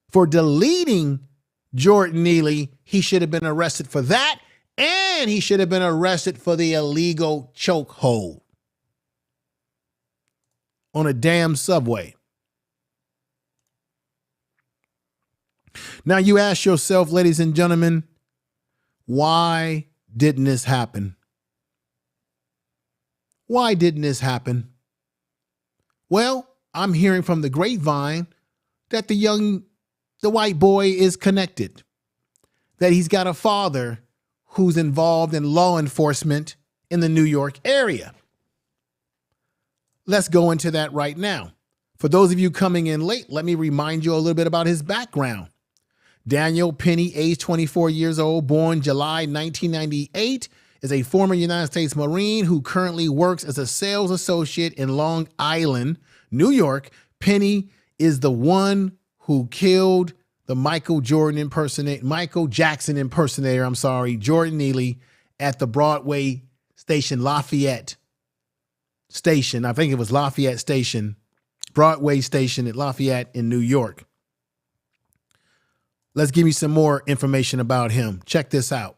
For deleting Jordan Neely, he should have been arrested for that, and he should have been arrested for the illegal chokehold on a damn subway. Now you ask yourself, ladies and gentlemen, why didn't this happen? Why didn't this happen? Well, I'm hearing from the grapevine that the white boy is connected, that he's got a father who's involved in law enforcement in the New York area. Let's go into that right now. For those of you coming in late, let me remind you a little bit about his background. Daniel Penny, age 24 years old, born July 1998, is a former United States Marine who currently works as a sales associate in Long Island, New York. Penny is the one who killed the Michael Jackson impersonator, Jordan Neely, at the Broadway station, Lafayette Station. I think it was Lafayette Station, Broadway Station at Lafayette in New York. Let's give you some more information about him. Check this out,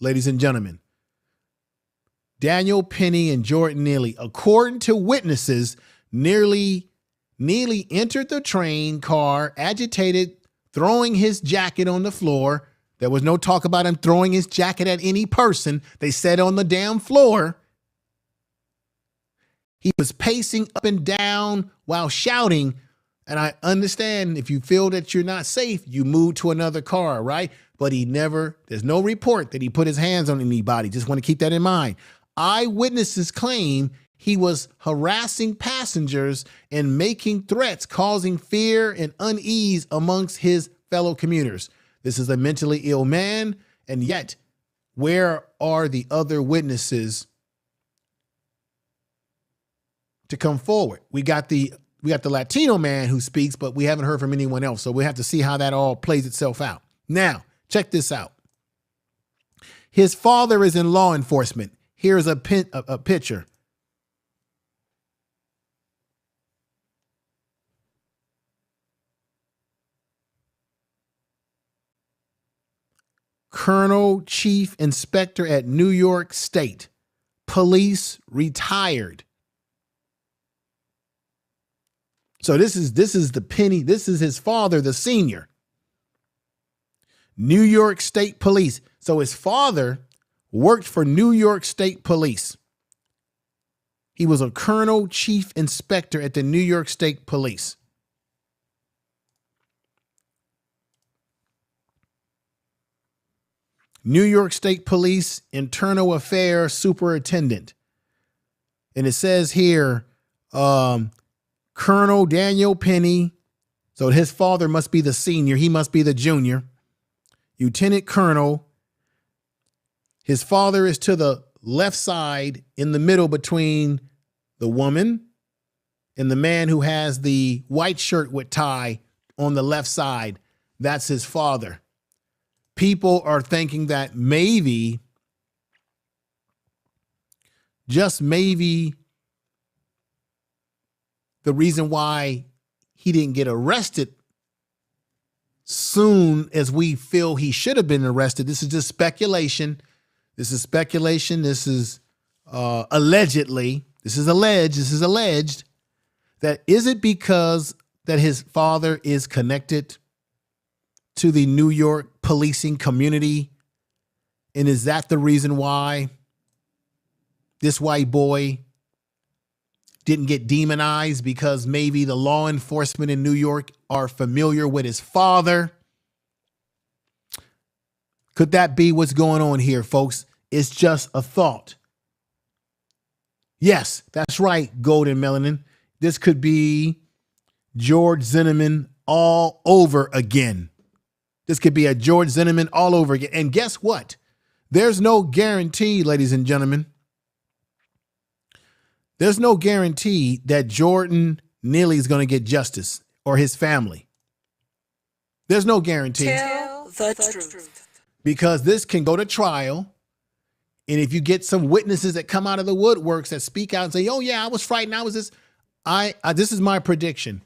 ladies and gentlemen. Daniel Penny and Jordan Neely, according to witnesses, Neely entered the train car, agitated, throwing his jacket on the floor. There was no talk about him throwing his jacket at any person. They said on the damn floor. He was pacing up and down while shouting. And I understand if you feel that you're not safe, you move to another car, right? But there's no report that he put his hands on anybody. Just want to keep that in mind. Eyewitnesses claim he was harassing passengers and making threats, causing fear and unease amongst his fellow commuters. This is a mentally ill man, and yet, where are the other witnesses to come forward? We got the Latino man who speaks, but we haven't heard from anyone else, so we have to see how that all plays itself out. Now, check this out. His father is in law enforcement. Here's a picture. Colonel Chief Inspector at New York State Police, retired. So this is the Penny. This is his father, the senior. New York State Police. So his father worked for New York State Police. He was a Colonel Chief Inspector at the New York State Police. New York State Police Internal Affairs Superintendent. And it says here, Colonel Daniel Penny. So his father must be the senior. He must be the junior. Lieutenant Colonel. His father is to the left side, in the middle between the woman and the man who has the white shirt with tie on the left side. That's his father. People are thinking that maybe, just maybe, the reason why he didn't get arrested soon as we feel he should have been arrested. This is just speculation. This is speculation. This is allegedly. This is alleged. This is alleged. That is it because that his father is connected to the New York policing community? And is that the reason why this white boy didn't get demonized? Because maybe the law enforcement in New York are familiar with his father? Could that be what's going on here, folks? It's just a thought. Yes, that's right, Golden Melanin. This could be George Zimmerman all over again. This could be a George Zimmerman all over again. And guess what? There's no guarantee, ladies and gentlemen. There's no guarantee that Jordan Neely is going to get justice or his family. There's no guarantee. Tell the truth. Because this can go to trial. And if you get some witnesses that come out of the woodworks that speak out and say, oh yeah, I was frightened. I was this. This is my prediction.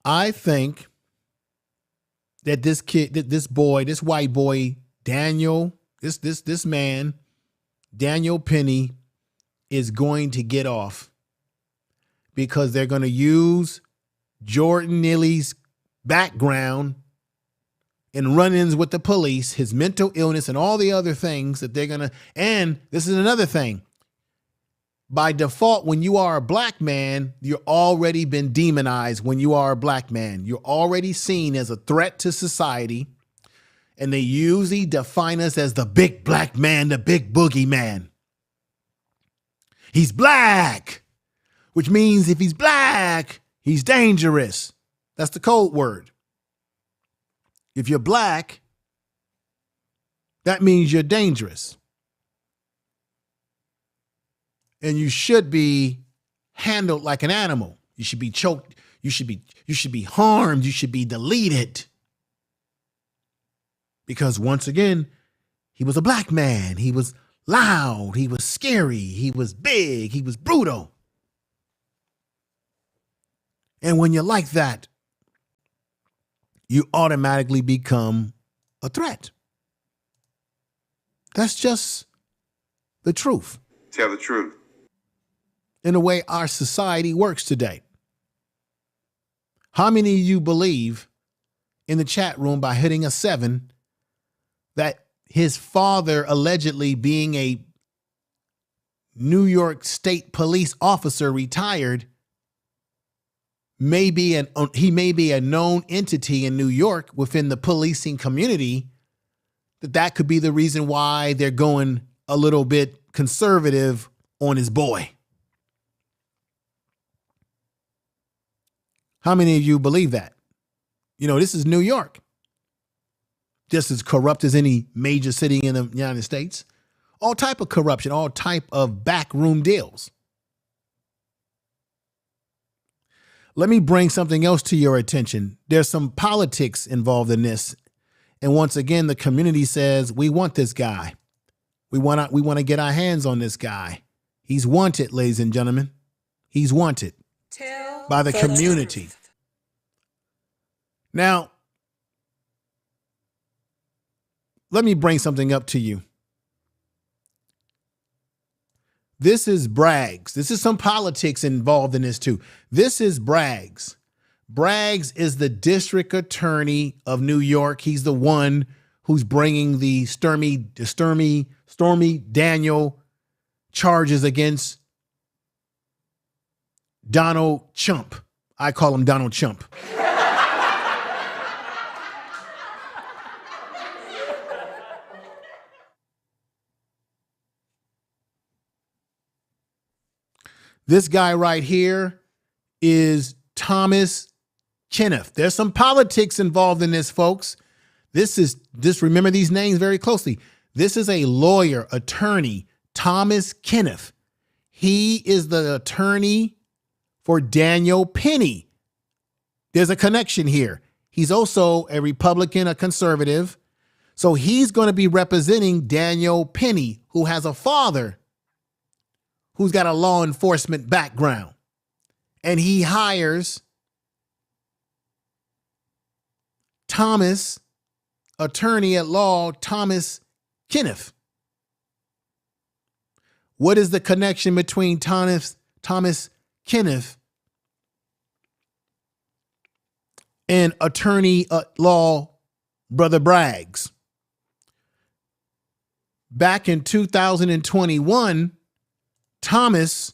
I think that this kid, this boy, this white boy, Daniel, this man, Daniel Penny, is going to get off because they're going to use Jordan Neely's background and run-ins with the police, his mental illness, and all the other things that they're going to. And this is another thing. By default, when you are a black man, you're already been demonized. When you are a black man, you're already seen as a threat to society. And they usually define us as the big black man, the big boogie man. He's black, which means if he's black, he's dangerous. That's the code word. If you're black, that means you're dangerous. And you should be handled like an animal. You should be choked. You should be harmed. You should be deleted. Because once again, he was a black man. He was loud. He was scary. He was big. He was brutal. And when you're like that, you automatically become a threat. That's just the truth. Tell the truth. In the way our society works today. How many of you believe in the chat room by hitting a 7 that his father allegedly being a New York State police officer retired he may be a known entity in New York within the policing community, that could be the reason why they're going a little bit conservative on his boy. How many of you believe that? You know, this is New York. Just as corrupt as any major city in the United States. All type of corruption, all type of backroom deals. Let me bring something else to your attention. There's some politics involved in this. And once again, the community says, we want this guy. We want to get our hands on this guy. He's wanted, ladies and gentlemen. He's wanted by the community. Now, let me bring something up to you. This is Braggs. This is some politics involved in this too. This is Braggs. Braggs is the district attorney of New York. He's the one who's bringing the Stormy Daniel charges against Donald Chump. I call him Donald Chump. This guy right here is Thomas Kenneth. There's some politics involved in this, folks. Remember these names very closely. This is a lawyer, attorney, Thomas Kenneth. He is the attorney for Daniel Penny. There's a connection here. He's also a Republican, a conservative. So he's going to be representing Daniel Penny, who has a father who's got a law enforcement background. And he hires Thomas, attorney at law, Thomas Kenneth. What is the connection between Thomas Kenneth and attorney at law, Brother Braggs? Back in 2021, Thomas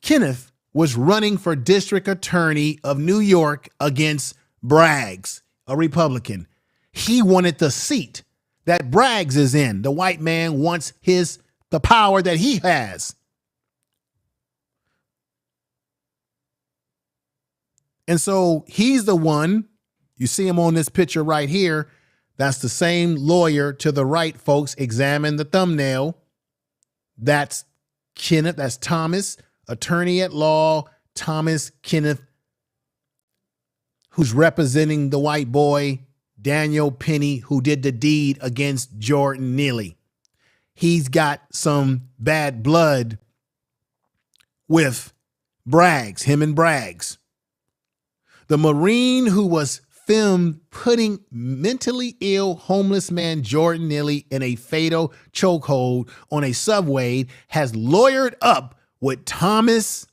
Kenneth was running for district attorney of New York against Braggs, a Republican. He wanted the seat that Braggs is in. The white man wants his the power that he has. And so he's the one, you see him on this picture right here. That's the same lawyer to the right, folks. Examine the thumbnail. That's Kenneth, that's Thomas, attorney at law, Thomas Kenneth, who's representing the white boy, Daniel Penny, who did the deed against Jordan Neely. He's got some bad blood with Braggs, him and Braggs. The Marine who was filmed putting mentally ill homeless man Jordan Neely in a fatal chokehold on a subway has lawyered up with Thomas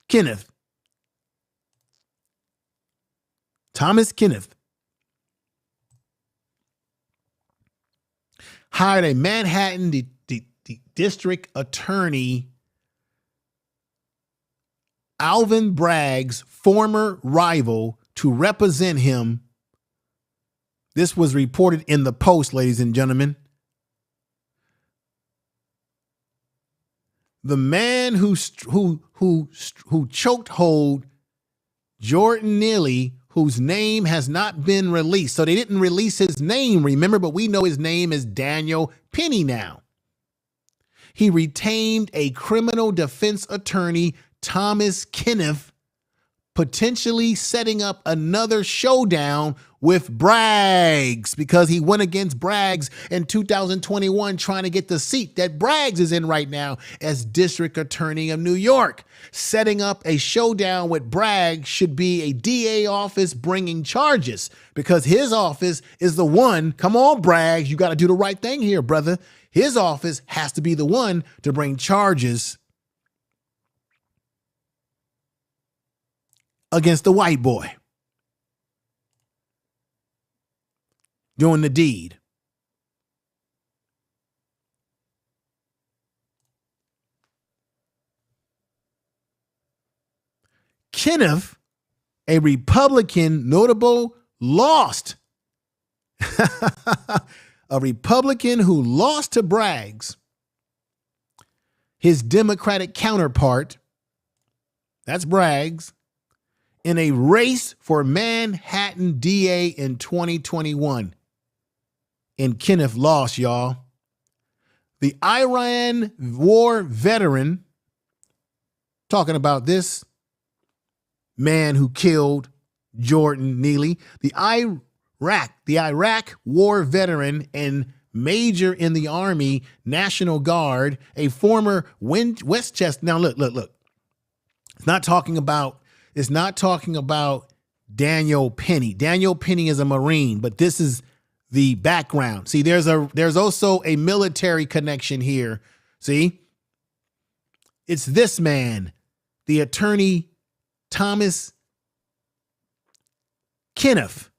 Kenneth. Thomas Kenneth hired a Manhattan district attorney, Alvin Bragg's former rival, to represent him. This was reported in the Post, ladies and gentlemen. The man who choked hold Jordan Neely, whose name has not been released. So they didn't release his name, remember, but we know his name is Daniel Penny now. He retained a criminal defense attorney, Thomas Kenneth, potentially setting up another showdown with Braggs, because he went against Braggs in 2021 trying to get the seat that Braggs is in right now as district attorney of New York. Setting up a showdown with Braggs should be a DA office bringing charges, because his office is the one, come on Braggs, you got to do the right thing here, brother. His office has to be the one to bring charges against the white boy doing the deed. Kenneth, a Republican notable, lost. A Republican who lost to Braggs, his Democratic counterpart, that's Braggs, in a race for Manhattan DA in 2021. And Kenneth lost, y'all. The Iran war veteran, talking about this man who killed Jordan Neely, the Iraq war veteran and major in the Army National Guard, a former Westchester. Now look. It's not talking about Daniel Penny. Daniel Penny is a Marine, but this is the background. See, there's also a military connection here. See, it's this man, the attorney Thomas Kenneth,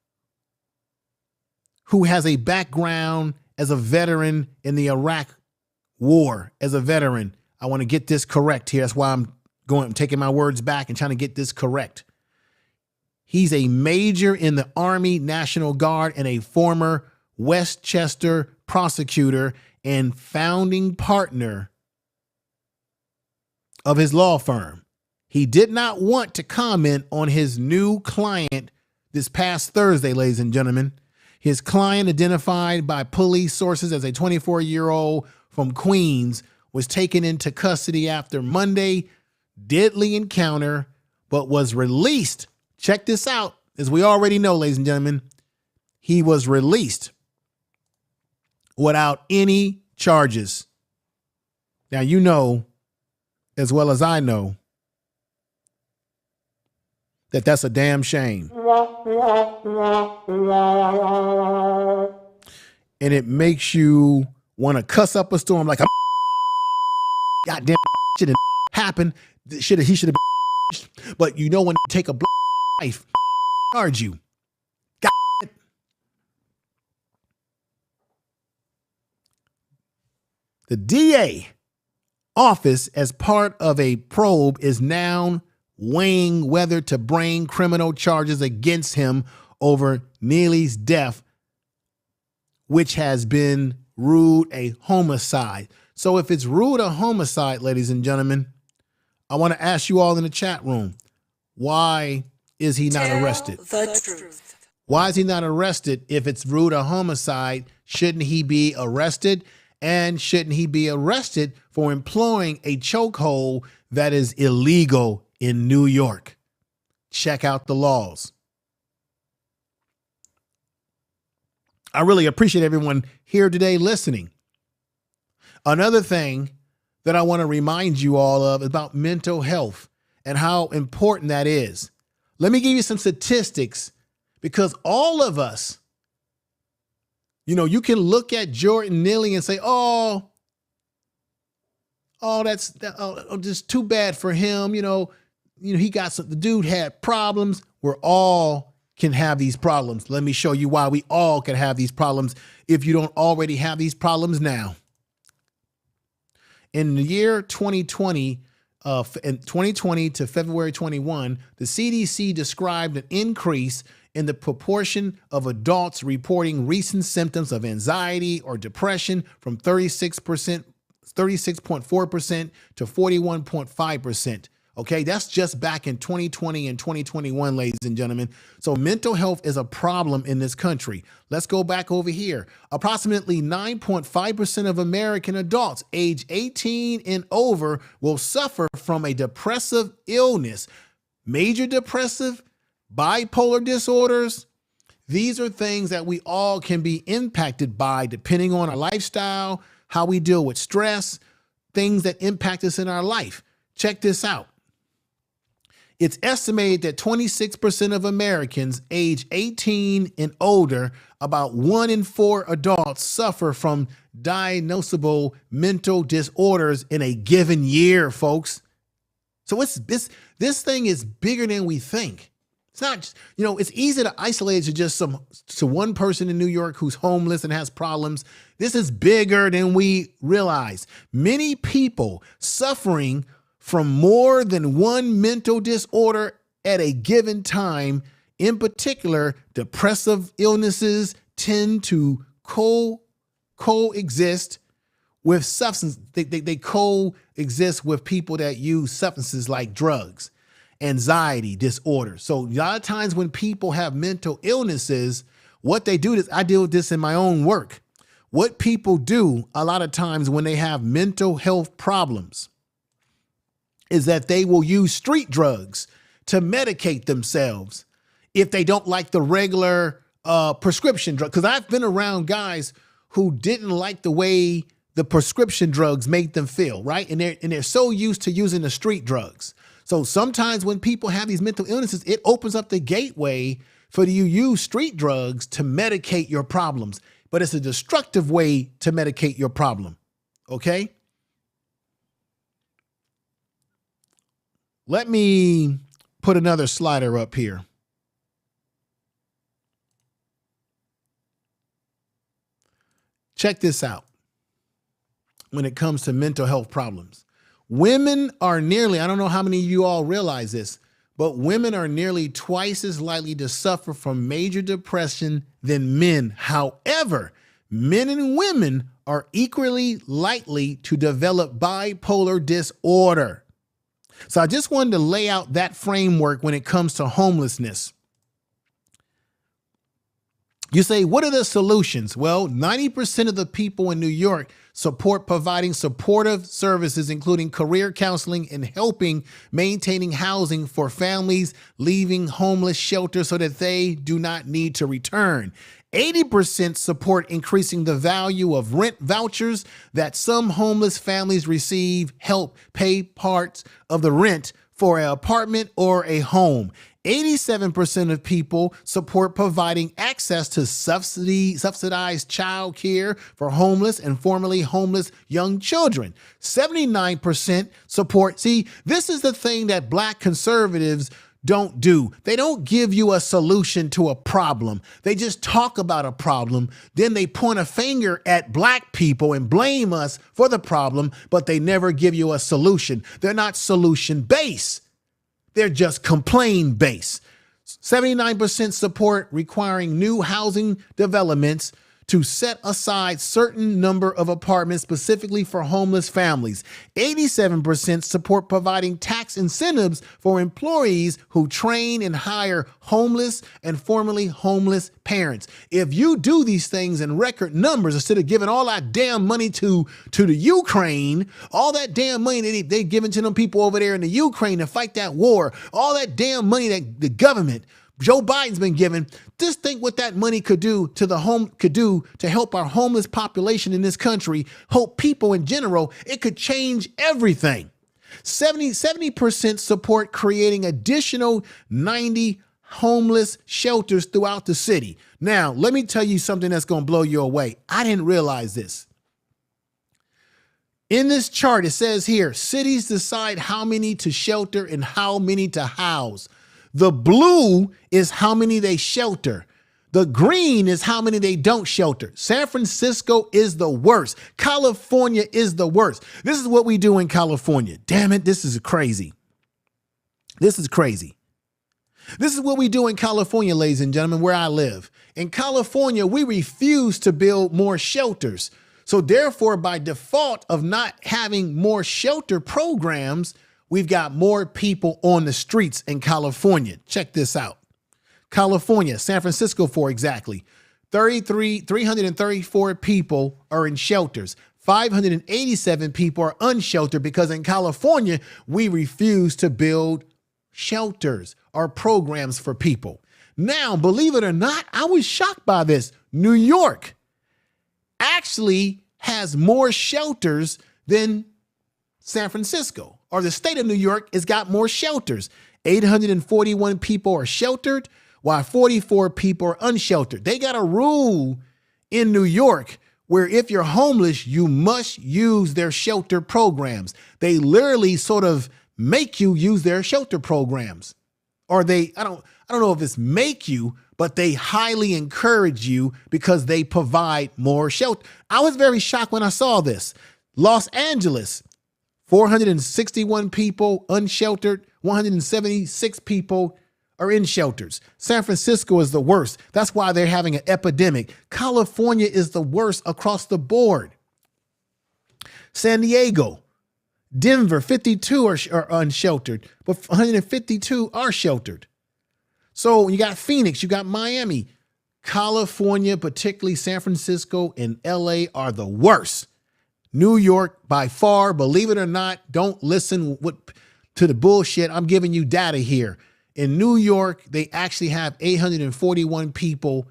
who has a background as a veteran in the Iraq war. As a veteran, I want to get this correct here. That's why I'm taking my words back and trying to get this correct. He's a major in the Army National Guard and a former Westchester prosecutor and founding partner of his law firm. He did not want to comment on his new client this past Thursday, ladies and gentlemen. His client, identified by police sources as a 24-year-old from Queens, was taken into custody after Monday deadly encounter, but was released. Check this out. As we already know, ladies and gentlemen, he was released without any charges. Now, you know, as well as I know, that that's a damn shame. And it makes you want to cuss up a storm like, goddamn shit didn't happen. He should have been, but you know, when you take a life, charge you. God. The DA office, as part of a probe, is now weighing whether to bring criminal charges against him over Neely's death, which has been ruled a homicide. So if it's rude or homicide, ladies and gentlemen, I want to ask you all in the chat room, why is he not arrested? The truth. Why is he not arrested if it's rude or homicide? Shouldn't he be arrested? And shouldn't he be arrested for employing a chokehold that is illegal in New York? Check out the laws. I really appreciate everyone here today listening. Another thing that I want to remind you all of is about mental health and how important that is. Let me give you some statistics, because all of us, you can look at Jordan Neely and say, that's just too bad for him. He got the dude had problems. We're all can have these problems. Let me show you why we all can have these problems if you don't already have these problems now. In the year 2020 to February 21, the CDC described an increase in the proportion of adults reporting recent symptoms of anxiety or depression from 36.4% to 41.5%. Okay, that's just back in 2020 and 2021, ladies and gentlemen. So mental health is a problem in this country. Let's go back over here. Approximately 9.5% of American adults age 18 and over will suffer from a depressive illness. Major depressive, bipolar disorders. These are things that we all can be impacted by depending on our lifestyle, how we deal with stress, things that impact us in our life. Check this out. It's estimated that 26% of Americans age 18 and older, about 1 in 4 adults, suffer from diagnosable mental disorders in a given year, folks. So this thing is bigger than we think. It's not, it's easy to isolate it to one person in New York who's homeless and has problems. This is bigger than we realize. Many people suffering from more than one mental disorder at a given time. In particular, depressive illnesses tend to coexist with substance. They coexist with people that use substances like drugs, anxiety disorders. So a lot of times when people have mental illnesses, what they do is, I deal with this in my own work. What people do a lot of times when they have mental health problems is that they will use street drugs to medicate themselves if they don't like the regular prescription drug. Because I've been around guys who didn't like the way the prescription drugs made them feel, right? And they're so used to using the street drugs. So sometimes when people have these mental illnesses, it opens up the gateway for you to use street drugs to medicate your problems. But it's a destructive way to medicate your problem, okay? Let me put another slider up here. Check this out. When it comes to mental health problems, women are nearly, I don't know how many of you all realize this, but women are nearly twice as likely to suffer from major depression than men. However, men and women are equally likely to develop bipolar disorder. So I just wanted to lay out that framework when it comes to homelessness. You say, what are the solutions? Well, 90% of the people in New York support providing supportive services, including career counseling and helping maintaining housing for families leaving homeless shelters so that they do not need to return. 80% support increasing the value of rent vouchers that some homeless families receive, help pay parts of the rent for an apartment or a home. 87% of people support providing access to subsidized child care for homeless and formerly homeless young children. 79% support. See, this is the thing that Black conservatives don't do. They don't give you a solution to a problem. They just talk about a problem. Then they point a finger at Black people and blame us for the problem, but they never give you a solution. They're not solution-based. They're just complain-based. 79% support requiring new housing developments to set aside certain number of apartments specifically for homeless families. 87% support providing tax incentives for employees who train and hire homeless and formerly homeless parents. If you do these things in record numbers, instead of giving all that damn money to the Ukraine, all that damn money they giving to them people over there in the Ukraine to fight that war, all that damn money that the government, Joe Biden's been given, just think what that money could do to help our homeless population in this country, help people in general. It could change everything. 70% support creating additional 90 homeless shelters throughout the city. Now, let me tell you something that's going to blow you away. I didn't realize this. In this chart, it says here, cities decide how many to shelter and how many to house. The blue is how many they shelter. The green is how many they don't shelter. San Francisco is the worst. California is the worst. This is what we do in California. Damn it, this is crazy. This is crazy. This is what we do in California, ladies and gentlemen, where I live. In California, we refuse to build more shelters. So therefore, by default of not having more shelter programs, we've got more people on the streets in California. Check this out. California, San Francisco, for exactly 334 people are in shelters. 587 people are unsheltered because in California, we refuse to build shelters or programs for people. Now, believe it or not, I was shocked by this. New York actually has more shelters than San Francisco, or the state of New York has got more shelters. 841 people are sheltered, while 44 people are unsheltered. They got a rule in New York where if you're homeless, you must use their shelter programs. They literally sort of make you use their shelter programs. Or I don't know if it's make you, but they highly encourage you because they provide more shelter. I was very shocked when I saw this. Los Angeles, 461 people unsheltered, 176 people are in shelters. San Francisco is the worst. That's why they're having an epidemic. California is the worst across the board. San Diego, Denver, 52 are unsheltered, but 152 are sheltered. So you got Phoenix, you got Miami. California, particularly San Francisco and LA, are the worst. New York, by far, believe it or not, don't listen to the bullshit. I'm giving you data here. In New York, they actually have 841 people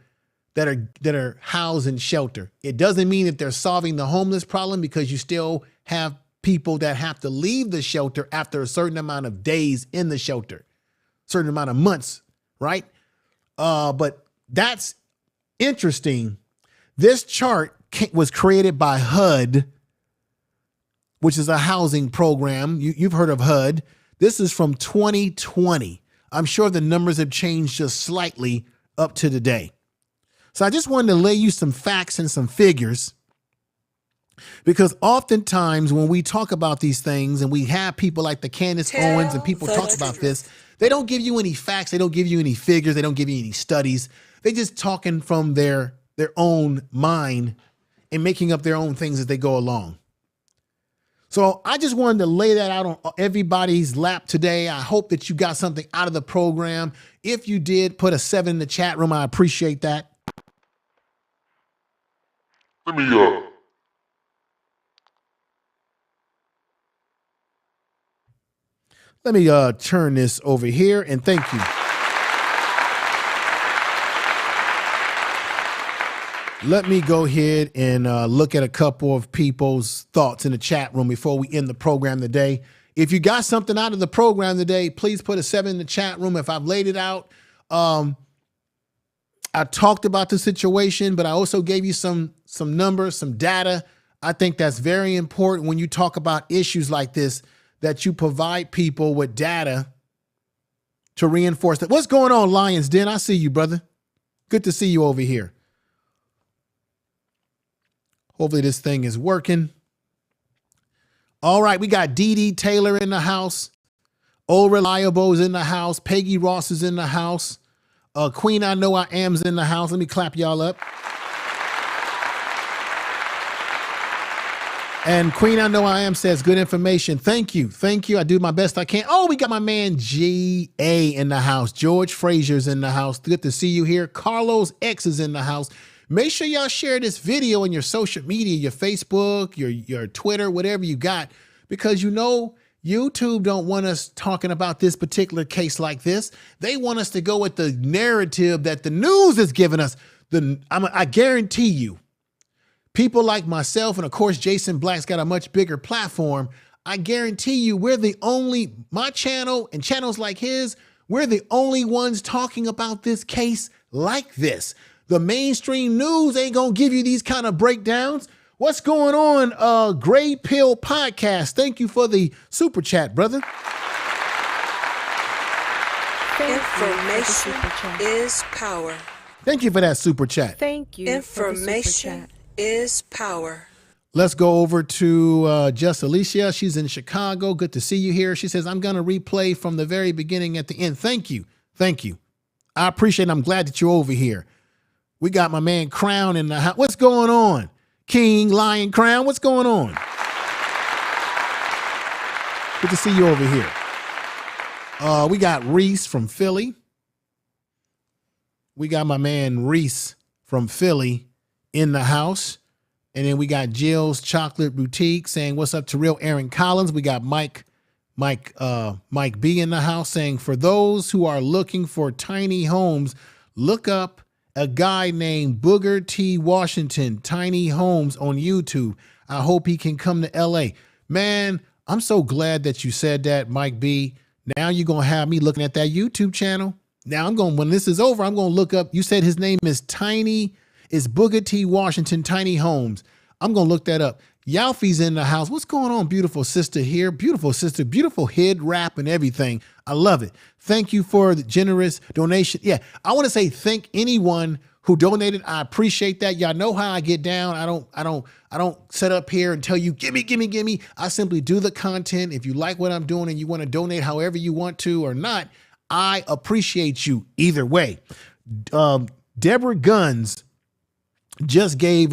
that are housed in shelter. It doesn't mean that they're solving the homeless problem because you still have people that have to leave the shelter after a certain amount of days in the shelter, certain amount of months, right? But that's interesting. This chart was created by HUD, which is a housing program. You've heard of HUD. This is from 2020. I'm sure the numbers have changed just slightly up to today. So I just wanted to lay you some facts and some figures, because oftentimes when we talk about these things and we have people like the Candace Owens and people talk about this, they don't give you any facts. They don't give you any figures. They don't give you any studies. They just talking from their own mind and making up their own things as they go along. So I just wanted to lay that out on everybody's lap today. I hope that you got something out of the program. If you did, put a 7 in the chat room. I appreciate that. Let me turn this over here, and thank you. Let me go ahead and look at a couple of people's thoughts in the chat room before we end the program today. If you got something out of the program today, please put a 7 in the chat room. If I've laid it out, I talked about the situation, but I also gave you some numbers, some data. I think that's very important when you talk about issues like this, that you provide people with data to reinforce that. What's going on, Lions Den? I see you, brother. Good to see you over here. Hopefully this thing is working. All right, we got Dee Dee Taylor in the house. Old Reliable is in the house. Peggy Ross is in the house. Queen I Know I Am's in the house. Let me clap y'all up. And Queen I Know I Am says, good information. Thank you. Thank you. I do my best I can. Oh, we got my man G.A. in the house. George Frazier's in the house. Good to see you here. Carlos X is in the house. Make sure y'all share this video on your social media, your Facebook, your Twitter, whatever you got, because you know YouTube don't want us talking about this particular case like this. They want us to go with the narrative that the news is giving us. I guarantee you, people like myself, and of course, Jason Black's got a much bigger platform. I guarantee you my channel and channels like his, we're the only ones talking about this case like this. The mainstream news ain't gonna give you these kind of breakdowns. What's going on, Gray Pill Podcast? Thank you for the super chat, brother. Information is power. Thank you for that super chat. Thank you. Information is power. Let's go over to Just Alicia. She's in Chicago. Good to see you here. She says, I'm going to replay from the very beginning at the end. Thank you. Thank you. I appreciate it. I'm glad that you're over here. We got my man Crown in the house. What's going on? King, Lion, Crown, what's going on? Good to see you over here. We got Reese from Philly. We got my man Reese from Philly in the house. And then we got Jill's Chocolate Boutique saying, what's up to real Aaron Collins? We got Mike B in the house saying, for those who are looking for tiny homes, look up a guy named Booger T. Washington, Tiny Homes on YouTube. I hope he can come to LA. Man, I'm so glad that you said that, Mike B. Now you're going to have me looking at that YouTube channel. Now when this is over, I'm going to look up, you said his name is Booger T. Washington, Tiny Homes. I'm going to look that up. Yalfi's in the house. What's going on, beautiful sister here? Beautiful sister, beautiful head wrap and everything. I love it. Thank you for the generous donation. Yeah, I want to say thank anyone who donated. I appreciate that. Y'all know how I get down. I don't set up here and tell you, gimme. I simply do the content. If you like what I'm doing and you want to donate however you want to or not, I appreciate you either way. Deborah Guns just gave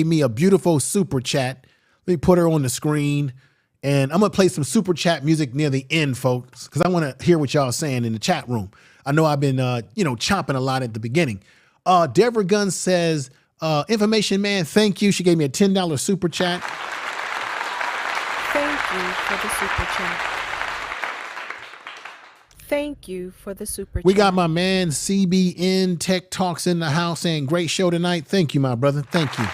me a beautiful super chat. Let me put her on the screen, and I'm gonna play some super chat music near the end, folks, because I want to hear what y'all saying in the chat room. I know I've been chomping a lot at the beginning. Deborah Guns says, information man, thank you. She gave me a $10 super chat. Thank you for the super chat. Thank you for the super chat. We got my man CBN Tech Talks in the house saying, great show tonight. Thank you, my brother. Thank you.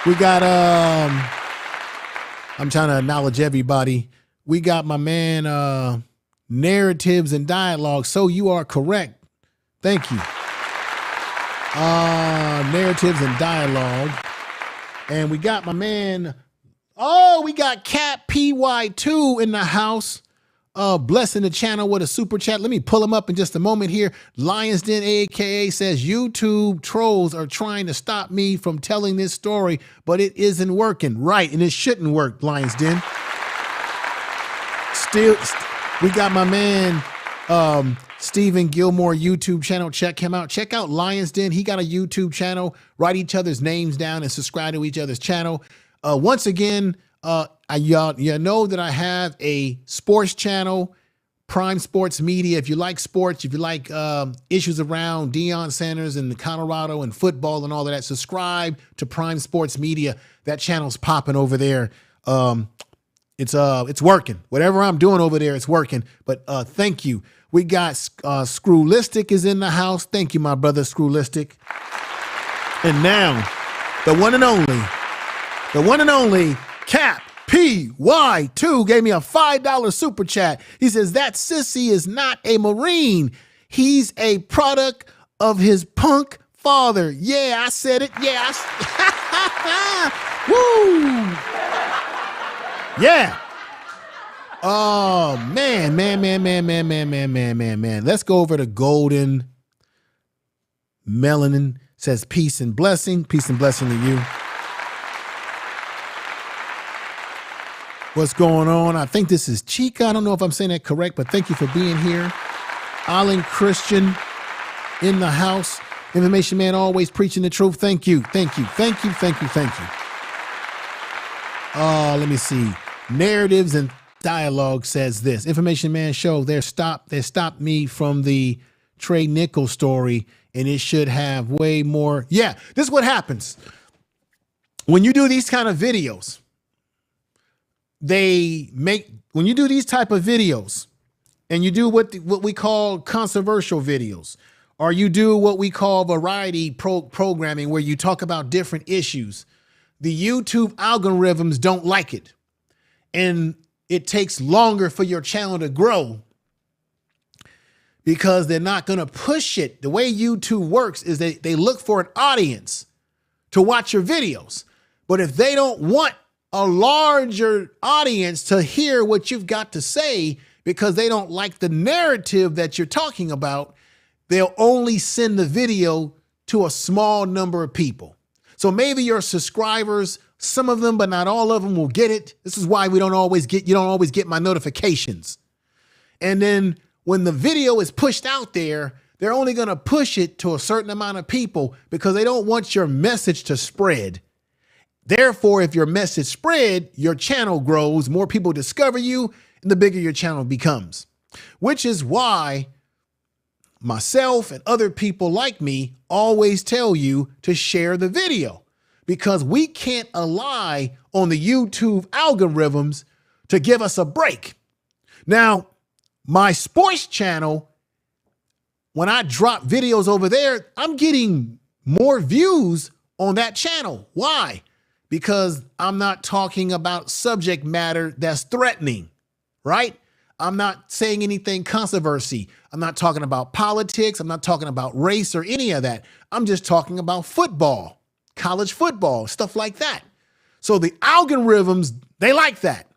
We got, I'm trying to acknowledge everybody. We got my man, Narratives and Dialogue. So you are correct. Thank you. Narratives and Dialogue. And we got my man, we got Cat PY2 in the house. Blessing the channel with a super chat. Let me pull him up in just a moment here. Lions Den AKA says, YouTube trolls are trying to stop me from telling this story, but it isn't working. Right, and it shouldn't work, Lions Den. We got my man Stephen Gilmore YouTube channel. Check him out. Check out Lions Den. He got a YouTube channel. Write each other's names down and subscribe to each other's channel. Once again, you know that I have a sports channel, Prime Sports Media. If you like sports, if you like issues around Deion Sanders and the Colorado and football and all of that, subscribe to Prime Sports Media. That channel's popping over there. It's working. Whatever I'm doing over there, it's working. But thank you. We got Screwlistic is in the house. Thank you, my brother Screwlistic. And now, the one and only Cap PY2 gave me a $5 super chat. He says, that sissy is not a Marine. He's a product of his punk father. Yeah, I said it. Yeah. Woo. Yeah. Oh, man. Let's go over to Golden Melanin. Says peace and blessing. Peace and blessing to you. What's going on? I think this is Chica. I don't know if I'm saying that correct, but thank you for being here. Alan Christian in the house. Information man always preaching the truth. Thank you. Let me see. Narratives and Dialogue says this. Information Man Show, they stopped me from the Trey Nichols story, and it should have way more. Yeah, this is what happens. When you do these kind of videos, when you do these type of videos, and you do what we call controversial videos, or you do what we call variety programming, where you talk about different issues, the YouTube algorithms don't like it. And it takes longer for your channel to grow because they're not going to push it. The way YouTube works is they look for an audience to watch your videos. But if they don't want a larger audience to hear what you've got to say because they don't like the narrative that you're talking about, they'll only send the video to a small number of people. So maybe your subscribers, some of them, but not all of them, will get it. This is why you don't always get my notifications. And then when the video is pushed out there, they're only going to push it to a certain amount of people because they don't want your message to spread. Therefore, if your message spread, your channel grows, more people discover you, and the bigger your channel becomes. Which is why myself and other people like me always tell you to share the video, because we can't rely on the YouTube algorithms to give us a break. Now, my sports channel, when I drop videos over there, I'm getting more views on that channel. Why? Because I'm not talking about subject matter that's threatening, right? I'm not saying anything controversy. I'm not talking about politics. I'm not talking about race or any of that. I'm just talking about football, college football, stuff like that. So the algorithms, they like that.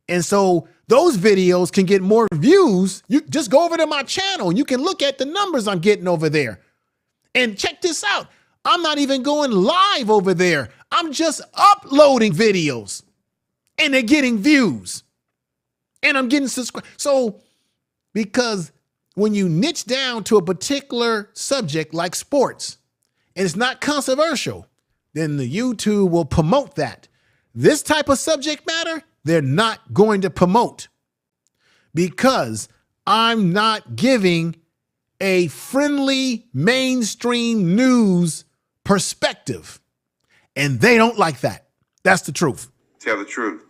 And so those videos can get more views. You just go over to my channel and you can look at the numbers I'm getting over there. And check this out. I'm not even going live over there. I'm just uploading videos and they're getting views. And I'm getting subscribed. So, because when you niche down to a particular subject like sports, and it's not controversial, then the YouTube will promote that. This type of subject matter, they're not going to promote because I'm not giving a friendly mainstream news perspective. And they don't like that. That's the truth. Tell the truth.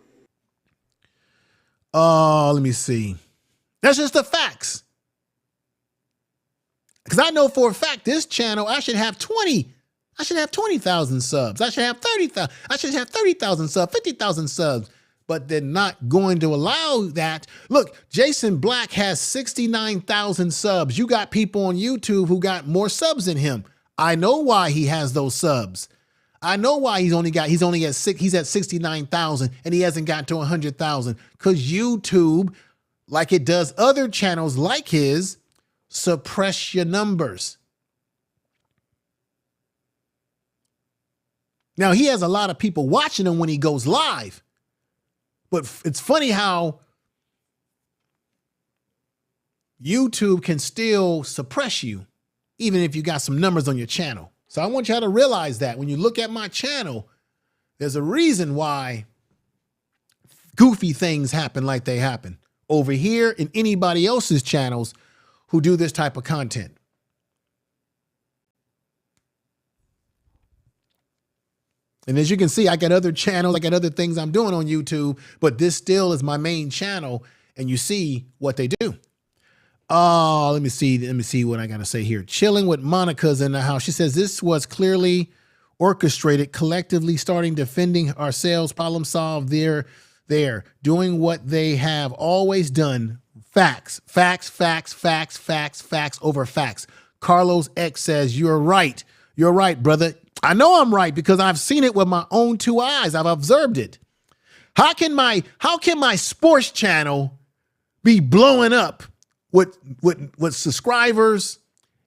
Let me see. That's just the facts. Because I know for a fact this channel, I should have 20,000 subs. I should have 30,000. I should have 30,000 subs, 50,000 subs. But they're not going to allow that. Look, Jason Black has 69,000 subs. You got people on YouTube who got more subs than him. I know why he has those subs. I know why he's at 69,000 and he hasn't gotten to 100,000, because YouTube, like it does other channels like his, suppress your numbers. Now, he has a lot of people watching him when he goes live, but it's funny how YouTube can still suppress you even if you got some numbers on your channel. So I want y'all to realize that when you look at my channel, there's a reason why goofy things happen like they happen over here in anybody else's channels who do this type of content. And as you can see, I got other channels, I got other things I'm doing on YouTube, but this still is my main channel, and you see what they do. Let me see what I got to say here. Chilling with Monica's in the house. She says this was clearly orchestrated, collectively starting defending ourselves, problem solve. They're doing what they have always done. Facts over facts. Carlos X says, you're right. You're right, brother. I know I'm right because I've seen it with my own two eyes. I've observed it. How can my sports channel be blowing up with subscribers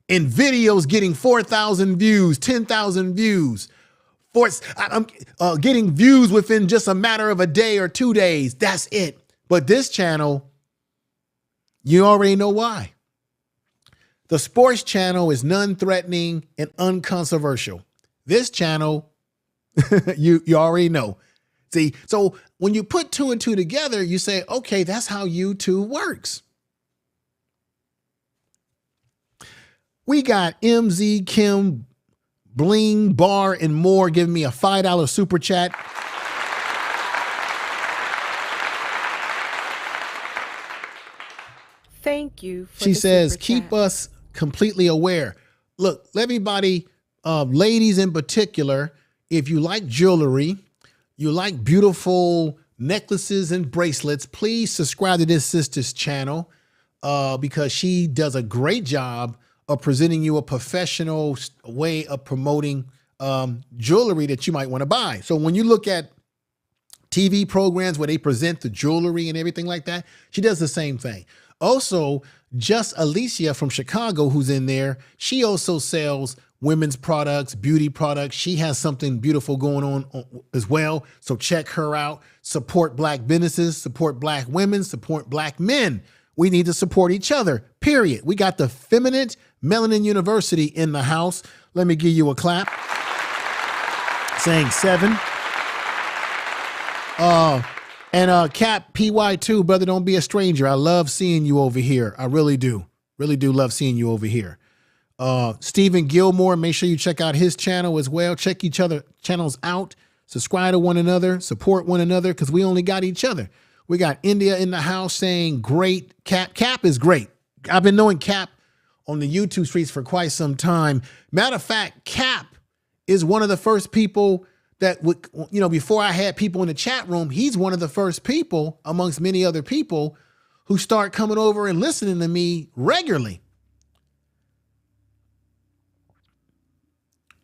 and videos getting 4,000 views, 10,000 views? I'm getting views within just a matter of a day or 2 days. That's it. But this channel, you already know why. The sports channel is non-threatening and uncontroversial. This channel, you already know, See, so when you put 2 and 2 together, you say, okay, that's how YouTube works. We got MZ, Kim, Bling, Bar, and more giving me a $5 super chat. Thank you. She says, keep us completely aware. Look, everybody, ladies in particular, if you like jewelry, you like beautiful necklaces and bracelets, please subscribe to this sister's channel because she does a great job of presenting you a professional way of promoting jewelry that you might want to buy. So when you look at TV programs where they present the jewelry and everything like that, she does the same thing. Also, Just Alicia from Chicago, who's in there, she also sells women's products, beauty products. She has something beautiful going on as well. So check her out. Support Black businesses, support Black women, support Black men. We need to support each other, period. We got the Feminine Melanin University in the house. Let me give you a clap. Saying 7. And Cap PY2, brother, don't be a stranger. I love seeing you over here. I really do. Really do love seeing you over here. Stephen Gilmore, make sure you check out his channel as well. Check each other channels out. Subscribe to one another. Support one another because we only got each other. We got India in the house saying great. Cap. Cap is great. I've been knowing Cap on the YouTube streets for quite some time. Matter of fact, Cap is one of the first people that would, you know, before I had people in the chat room, he's one of the first people amongst many other people who start coming over and listening to me regularly.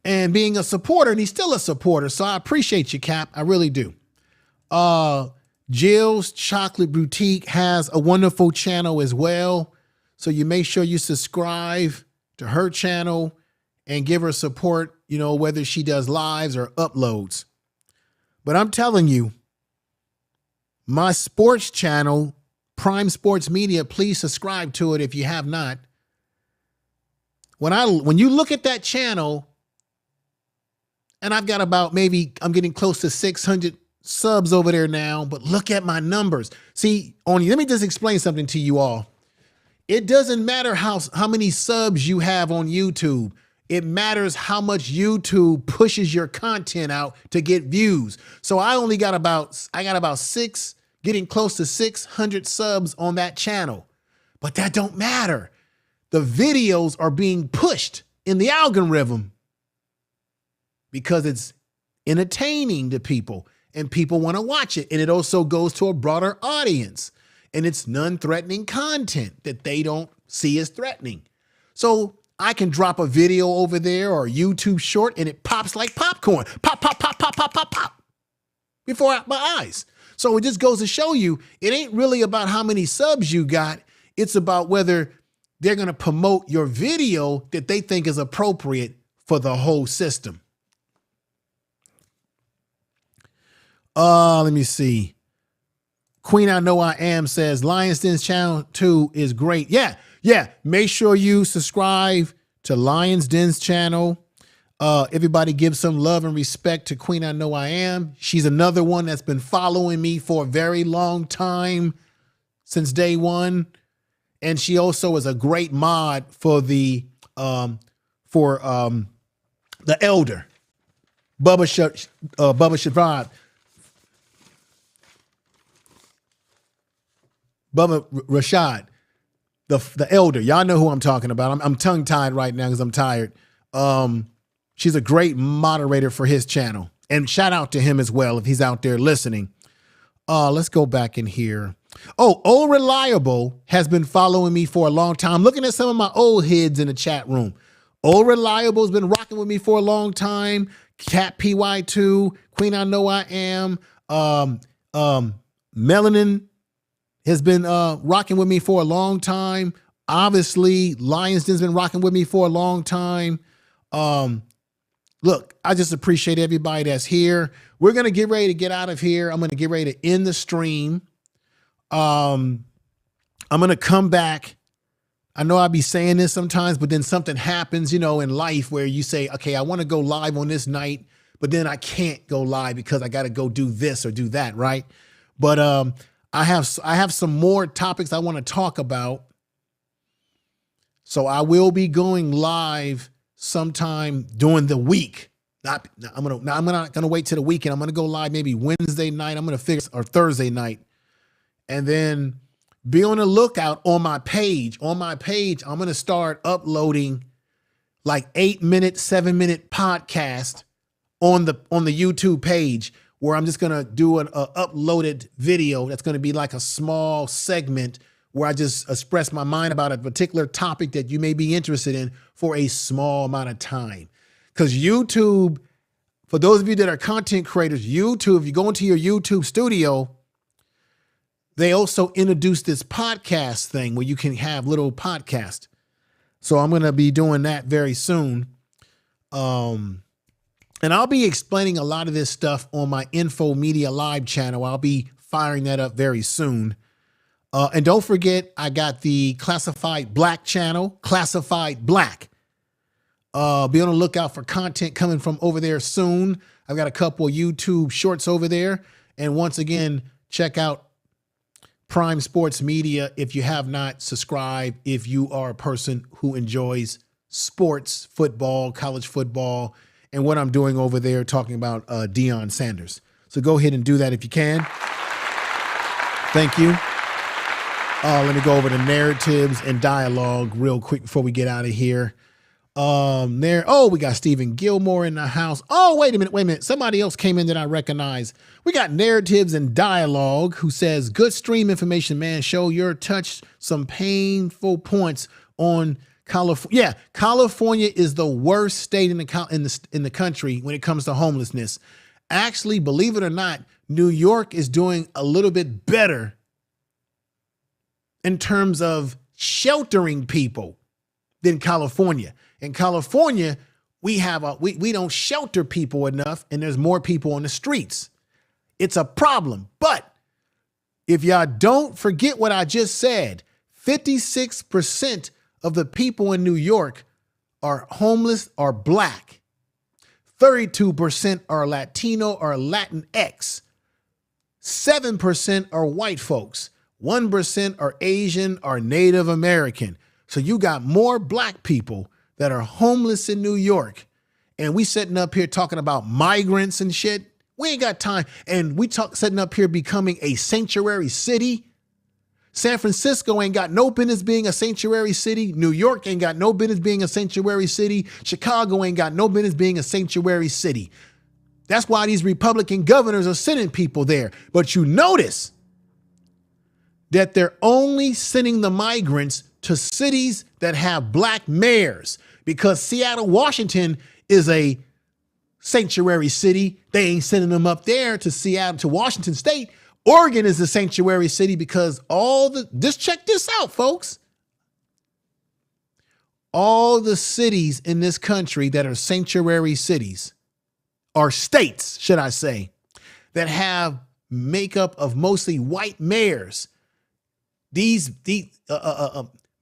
And being a supporter, and he's still a supporter. So I appreciate you, Cap. I really do. Jill's Chocolate Boutique has a wonderful channel as well. So you make sure you subscribe to her channel and give her support, you know, whether she does lives or uploads. But I'm telling you, my sports channel, Prime Sports Media, please subscribe to it if you have not. When you look at that channel, and I've got about maybe, I'm getting close to 600 subs over there now, but look at my numbers. See, let me just explain something to you all. It doesn't matter how many subs you have on YouTube. It matters how much YouTube pushes your content out to get views. So I got about getting close to 600 subs on that channel, but that don't matter. The videos are being pushed in the algorithm because it's entertaining to people and people want to watch it. And it also goes to a broader audience and it's non-threatening content that they don't see as threatening. So I can drop a video over there or a YouTube short and it pops like popcorn. Pop, pop, pop, pop, pop, pop, pop. Before my eyes. So it just goes to show you, it ain't really about how many subs you got. It's about whether they're going to promote your video that they think is appropriate for the whole system. Let me see. Queen I Know I Am says Lion's Den's channel 2 is great. Yeah. Make sure you subscribe to Lion's Den's channel. Everybody give some love and respect to Queen I Know I Am. She's another one that's been following me for a very long time, since day one. And she also is a great mod for the elder, Bubba Shabbat. Bubba Rashad, the elder. Y'all know who I'm talking about. I'm tongue-tied right now because I'm tired. She's a great moderator for his channel. And shout out to him as well if he's out there listening. Let's go back in here. Oh, Old Reliable has been following me for a long time. I'm looking at some of my old heads in the chat room. Old Reliable has been rocking with me for a long time. Cat PY2, Queen I Know I Am, Melanin has been rocking with me for a long time. Obviously, Lion's Den's been rocking with me for a long time. Look, I just appreciate everybody that's here. We're going to get ready to get out of here. I'm going to get ready to end the stream. I'm going to come back. I know I'll be saying this sometimes, but then something happens, you know, in life where you say, okay, I want to go live on this night, but then I can't go live because I got to go do this or do that, right? But I have some more topics I want to talk about. So I will be going live sometime during the week. I'm not gonna wait till the weekend. I'm gonna go live maybe Wednesday night. I'm gonna fix or Thursday night, and then be on the lookout on my page. On my page, I'm gonna start uploading like 8-minute, 7-minute podcast on the YouTube page, where I'm just gonna do an uploaded video that's gonna be like a small segment where I just express my mind about a particular topic that you may be interested in for a small amount of time. Because YouTube, for those of you that are content creators, YouTube, if you go into your YouTube studio, they also introduced this podcast thing where you can have little podcasts. So I'm going to be doing that very soon. And I'll be explaining a lot of this stuff on my Info Media Live channel. I'll be firing that up very soon. And don't forget, I got the Classified Black channel, Classified Black. Be on the lookout for content coming from over there soon. I've got a couple of YouTube shorts over there. And once again, check out Prime Sports Media if you have not subscribed, if you are a person who enjoys sports, football, college football, and what I'm doing over there talking about Deion Sanders. So go ahead and do that if you can. Thank you. Let me go over the narratives and dialogue real quick before we get out of here. We got Stephen Gilmore in the house. Oh, wait a minute. Somebody else came in that I recognize. We got narratives and dialogue who says, good stream information, man. Show your touch some painful points on California. Yeah, California is the worst state in the country when it comes to homelessness. Actually, believe it or not, New York is doing a little bit better in terms of sheltering people than California. In California, we don't shelter people enough, and there's more people on the streets. It's a problem. But if y'all don't forget what I just said, 56% of the people in New York are homeless or black. 32% are Latino or Latinx. 7% are white folks. 1% are Asian or Native American. So you got more black people that are homeless in New York. And we sitting up here talking about migrants and shit. We ain't got time. And we sitting up here becoming a sanctuary city. San Francisco ain't got no business being a sanctuary city. New York ain't got no business being a sanctuary city. Chicago ain't got no business being a sanctuary city. That's why these Republican governors are sending people there. But you notice that they're only sending the migrants to cities that have black mayors, because Seattle, Washington is a sanctuary city. They ain't sending them up there to Seattle, to Washington State. Oregon is a sanctuary city because just check this out, folks. All the cities in this country that are sanctuary cities, or states, should I say, that have makeup of mostly white mayors. These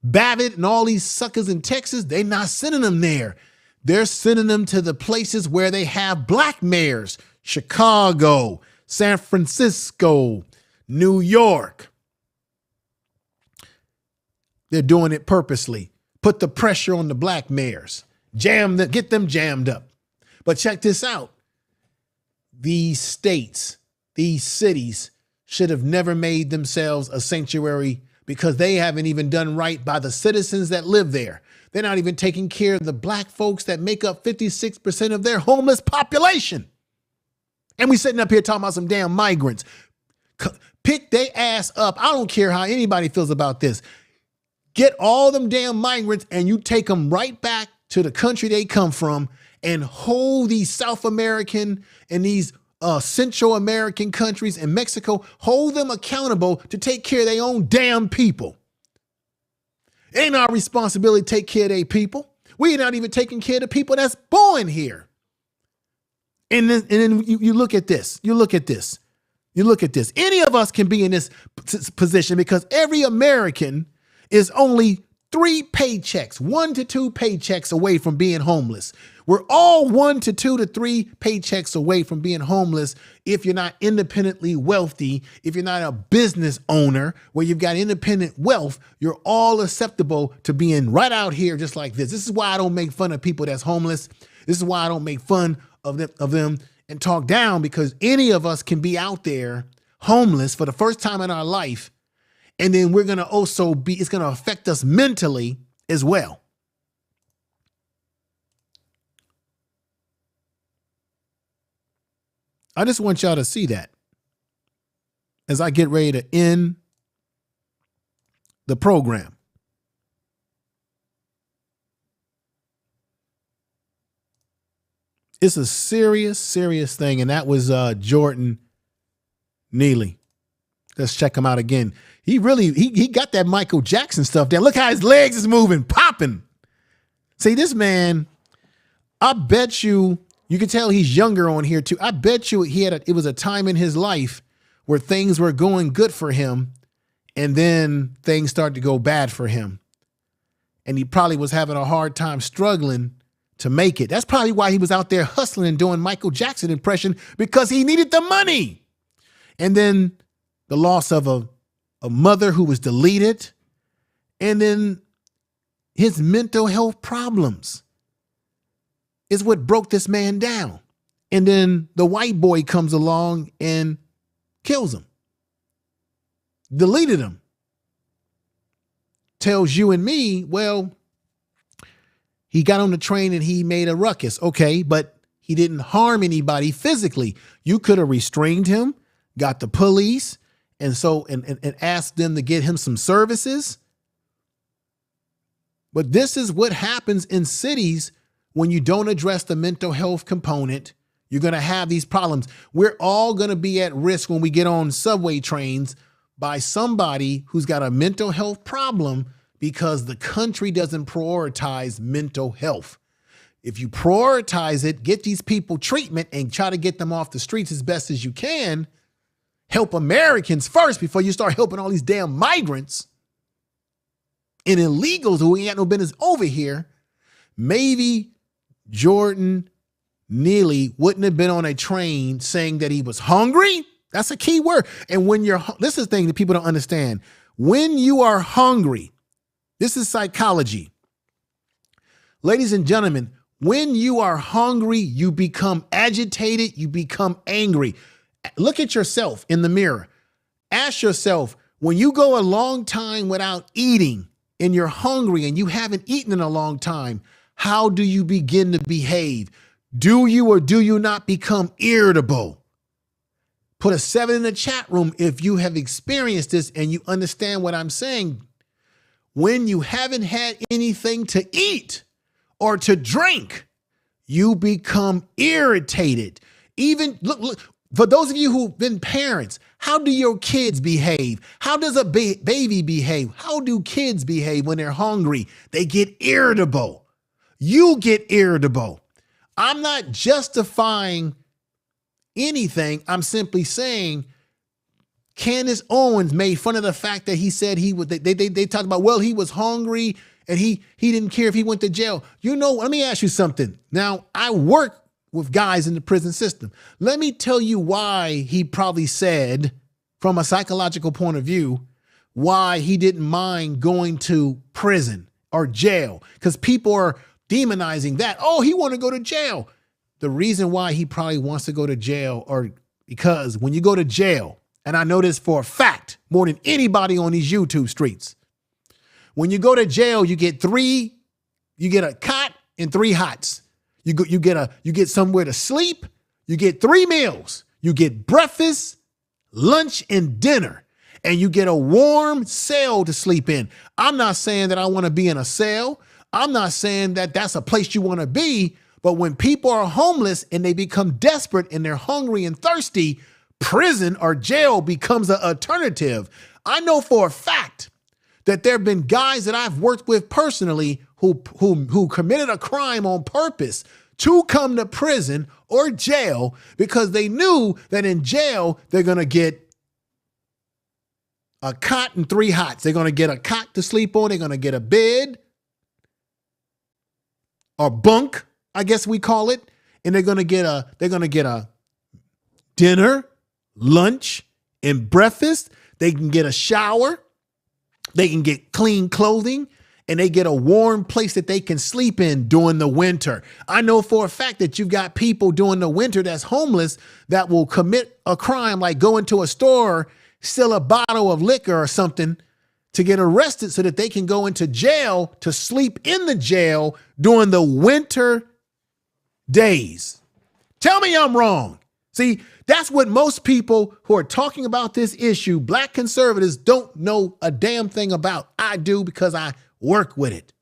Babbitt and all these suckers in Texas, they're not sending them there. They're sending them to the places where they have black mayors. Chicago, San Francisco, New York. They're doing it purposely. Put the pressure on the black mayors. Get them jammed up. But check this out. These states, these cities should have never made themselves a sanctuary, because they haven't even done right by the citizens that live there. They're not even taking care of the black folks that make up 56% of their homeless population. And we sitting up here talking about some damn migrants. Pick their ass up. I don't care how anybody feels about this. Get all them damn migrants and you take them right back to the country they come from, and hold these South American and these Central American countries and Mexico, hold them accountable to take care of their own damn people. It ain't our responsibility to take care of their people. We're not even taking care of the people that's born here. And then you look at this. You look at this. Any of us can be in this position, because every American is only 3 paychecks, 1 to 2 paychecks away from being homeless. We're all 1 to 2 to 3 paychecks away from being homeless if you're not independently wealthy, if you're not a business owner where you've got independent wealth, you're all acceptable to being right out here just like this. This is why I don't make fun of people that's homeless. This is why I don't make fun of them and talk down, because any of us can be out there homeless for the first time in our life. And then we're going to also it's going to affect us mentally as well. I just want y'all to see that as I get ready to end the program. It's a serious, serious thing. And that was Jordan Neely. Let's check him out again. He got that Michael Jackson stuff down. Look how his legs is moving, popping. See, this man, I bet you can tell he's younger on here too. I bet you it was a time in his life where things were going good for him, and then things started to go bad for him. And he probably was having a hard time struggling to make it. That's probably why he was out there hustling and doing Michael Jackson impression, because he needed the money. And then the loss of a mother who was deleted, and then his mental health problems is what broke this man down. And then the white boy comes along and kills him, deleted him, tells you and me, well, he got on the train and he made a ruckus. Okay, but he didn't harm anybody physically. You could have restrained him, got the police, and asked them to get him some services. But this is what happens in cities when you don't address the mental health component. You're going to have these problems. We're all going to be at risk when we get on subway trains by somebody who's got a mental health problem, because the country doesn't prioritize mental health. If you prioritize it, get these people treatment and try to get them off the streets as best as you can, help Americans first before you start helping all these damn migrants and illegals who ain't got no business over here, maybe Jordan Neely wouldn't have been on a train saying that he was hungry. That's a key word. And this is the thing that people don't understand. When you are hungry, this is psychology. Ladies and gentlemen, when you are hungry, you become agitated, you become angry. Look at yourself in the mirror. Ask yourself, when you go a long time without eating and you're hungry and you haven't eaten in a long time, how do you begin to behave? Do you or do you not become irritable? Put a 7 in the chat room if you have experienced this and you understand what I'm saying. When you haven't had anything to eat or to drink, you become irritated. Even look, for those of you who've been parents, how do your kids behave? How does a baby behave? How do kids behave when they're hungry? They get irritable. You get irritable. I'm not justifying anything. I'm simply saying Candace Owens made fun of the fact that he said he would. They talked about, well, he was hungry and he didn't care if he went to jail. You know, let me ask you something. Now, I work with guys in the prison system. Let me tell you why he probably said, from a psychological point of view, why he didn't mind going to prison or jail. Because people are demonizing that. Oh, he want to go to jail. The reason why he probably wants to go to jail, or because when you go to jail, and I know this for a fact more than anybody on these YouTube streets, when you go to jail, you get a cot and 3 hots. You get somewhere to sleep. You get 3 meals. You get breakfast, lunch, and dinner. And you get a warm cell to sleep in. I'm not saying that I want to be in a cell. I'm not saying that that's a place you want to be. But when people are homeless and they become desperate and they're hungry and thirsty, prison or jail becomes an alternative. I know for a fact that there have been guys that I've worked with personally who committed a crime on purpose to come to prison or jail because they knew that in jail they're going to get a cot and 3 hots. They're going to get a cot to sleep on. They're going to get a bed or bunk, I guess we call it. And they're going to get a dinner, lunch, and breakfast. They can get a shower. They can get clean clothing, and they get a warm place that they can sleep in during the winter. I know for a fact that you've got people during the winter that's homeless that will commit a crime, like go into a store, steal a bottle of liquor or something to get arrested so that they can go into jail to sleep in the jail during the winter days. Tell me I'm wrong. See, that's what most people who are talking about this issue, black conservatives, don't know a damn thing about. I do, because I work with it.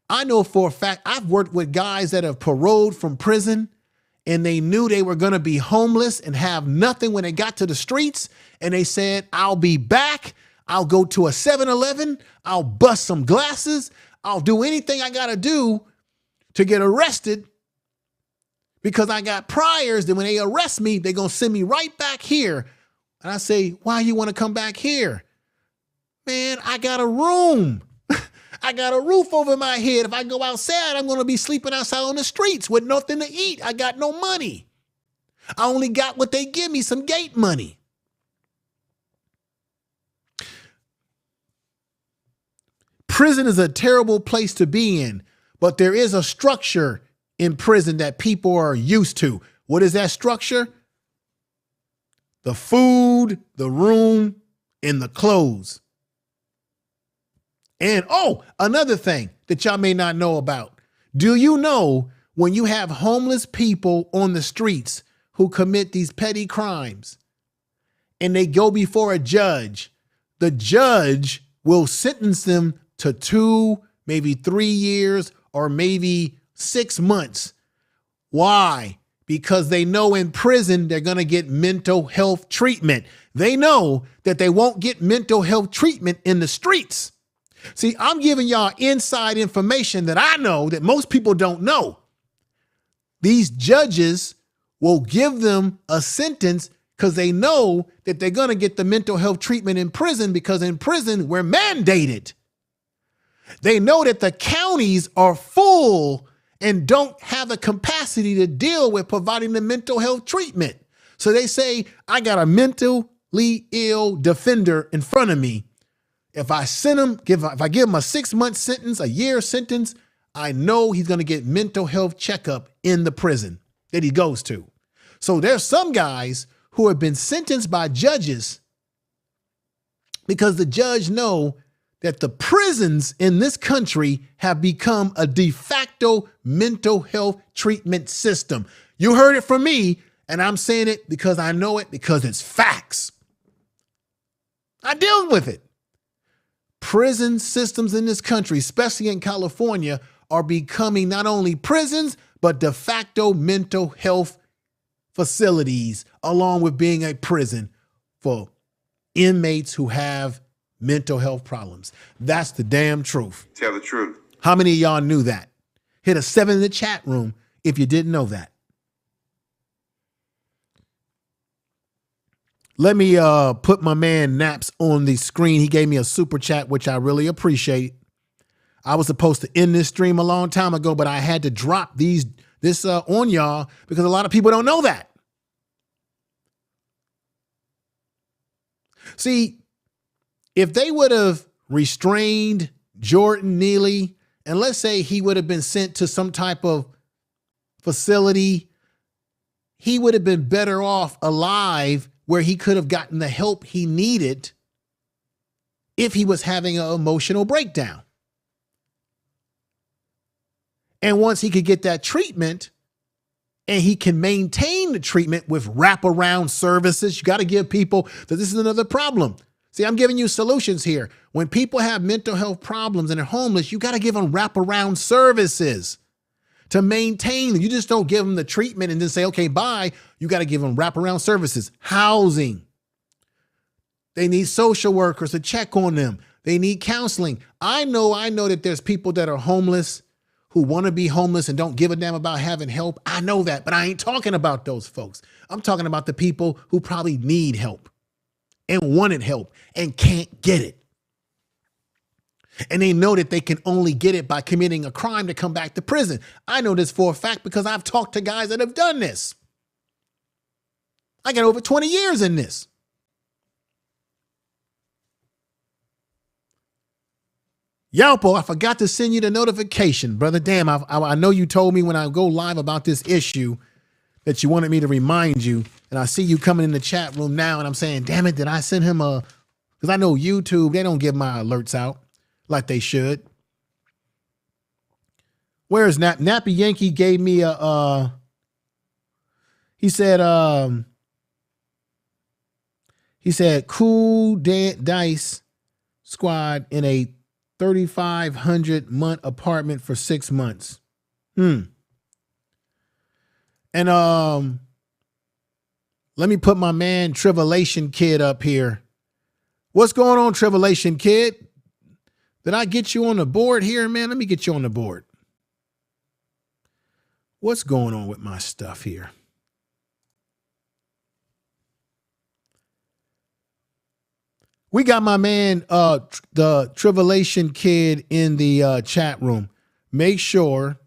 I know for a fact, I've worked with guys that have paroled from prison, and they knew they were going to be homeless and have nothing when they got to the streets. And they said, I'll be back. I'll go to a 7-Eleven. I'll bust some glasses. I'll do anything I got to do to get arrested, because I got priors that when they arrest me, they're going to send me right back here. And I say, why you want to come back here? Man, I got a room. I got a roof over my head. If I go outside, I'm going to be sleeping outside on the streets with nothing to eat. I got no money. I only got what they give me, some gate money. Prison is a terrible place to be in, but there is a structure in prison that people are used to. What is that structure? The food, the room, and the clothes. And another thing that y'all may not know about. Do you know when you have homeless people on the streets who commit these petty crimes and they go before a judge, the judge will sentence them to 2, maybe 3 years, or maybe 6 months. Why? Because they know in prison they're going to get mental health treatment. They know that they won't get mental health treatment in the streets. See, I'm giving y'all inside information that I know that most people don't know. These judges will give them a sentence because they know that they're going to get the mental health treatment in prison, because in prison we're mandated. They know that the counties are full and don't have the capacity to deal with providing the mental health treatment. So they say, I got a mentally ill defender in front of me. If I send him, if I give him a 6-month sentence, a year sentence, I know he's going to get mental health checkup in the prison that he goes to. So there's some guys who have been sentenced by judges because the judge know that the prisons in this country have become a de facto mental health treatment system. You heard it from me, and I'm saying it because I know it, because it's facts. I deal with it. Prison systems in this country, especially in California, are becoming not only prisons, but de facto mental health facilities, along with being a prison for inmates who have mental health problems. That's the damn truth. Tell the truth. How many of y'all knew that? Hit a 7 in the chat room if you didn't know that. Let me put my man Naps on the screen. He gave me a super chat, which I really appreciate. I was supposed to end this stream a long time ago, but I had to drop this on y'all because a lot of people don't know that. See, if they would have restrained Jordan Neely, and let's say he would have been sent to some type of facility, he would have been better off alive, where he could have gotten the help he needed if he was having an emotional breakdown. And once he could get that treatment, and he can maintain the treatment with wraparound services, you got to give people, that this is another problem. See, I'm giving you solutions here. When people have mental health problems and they're homeless, you got to give them wraparound services to maintain. You just don't give them the treatment and then say, okay, bye. You got to give them wraparound services, housing. They need social workers to check on them. They need counseling. I know that there's people that are homeless who want to be homeless and don't give a damn about having help. I know that, but I ain't talking about those folks. I'm talking about the people who probably need help and wanted help and can't get it. And they know that they can only get it by committing a crime to come back to prison. I know this for a fact because I've talked to guys that have done this. I got over 20 years in this. Yalpo, I forgot to send you the notification, brother. Damn, I know you told me when I go live about this issue that you wanted me to remind you. And I see you coming in the chat room now and I'm saying, damn it, did I send him a, because I know YouTube, they don't give my alerts out like they should. Where's Nappy Yankee gave me a, he said cool dice squad in a 3,500 month apartment for 6 months. And let me put my man Tribulation Kid up here. What's going on, Tribulation Kid? Did I get you on the board here, man? Let me get you on the board. What's going on with my stuff here? We got my man, the Tribulation Kid in the chat room. Make sure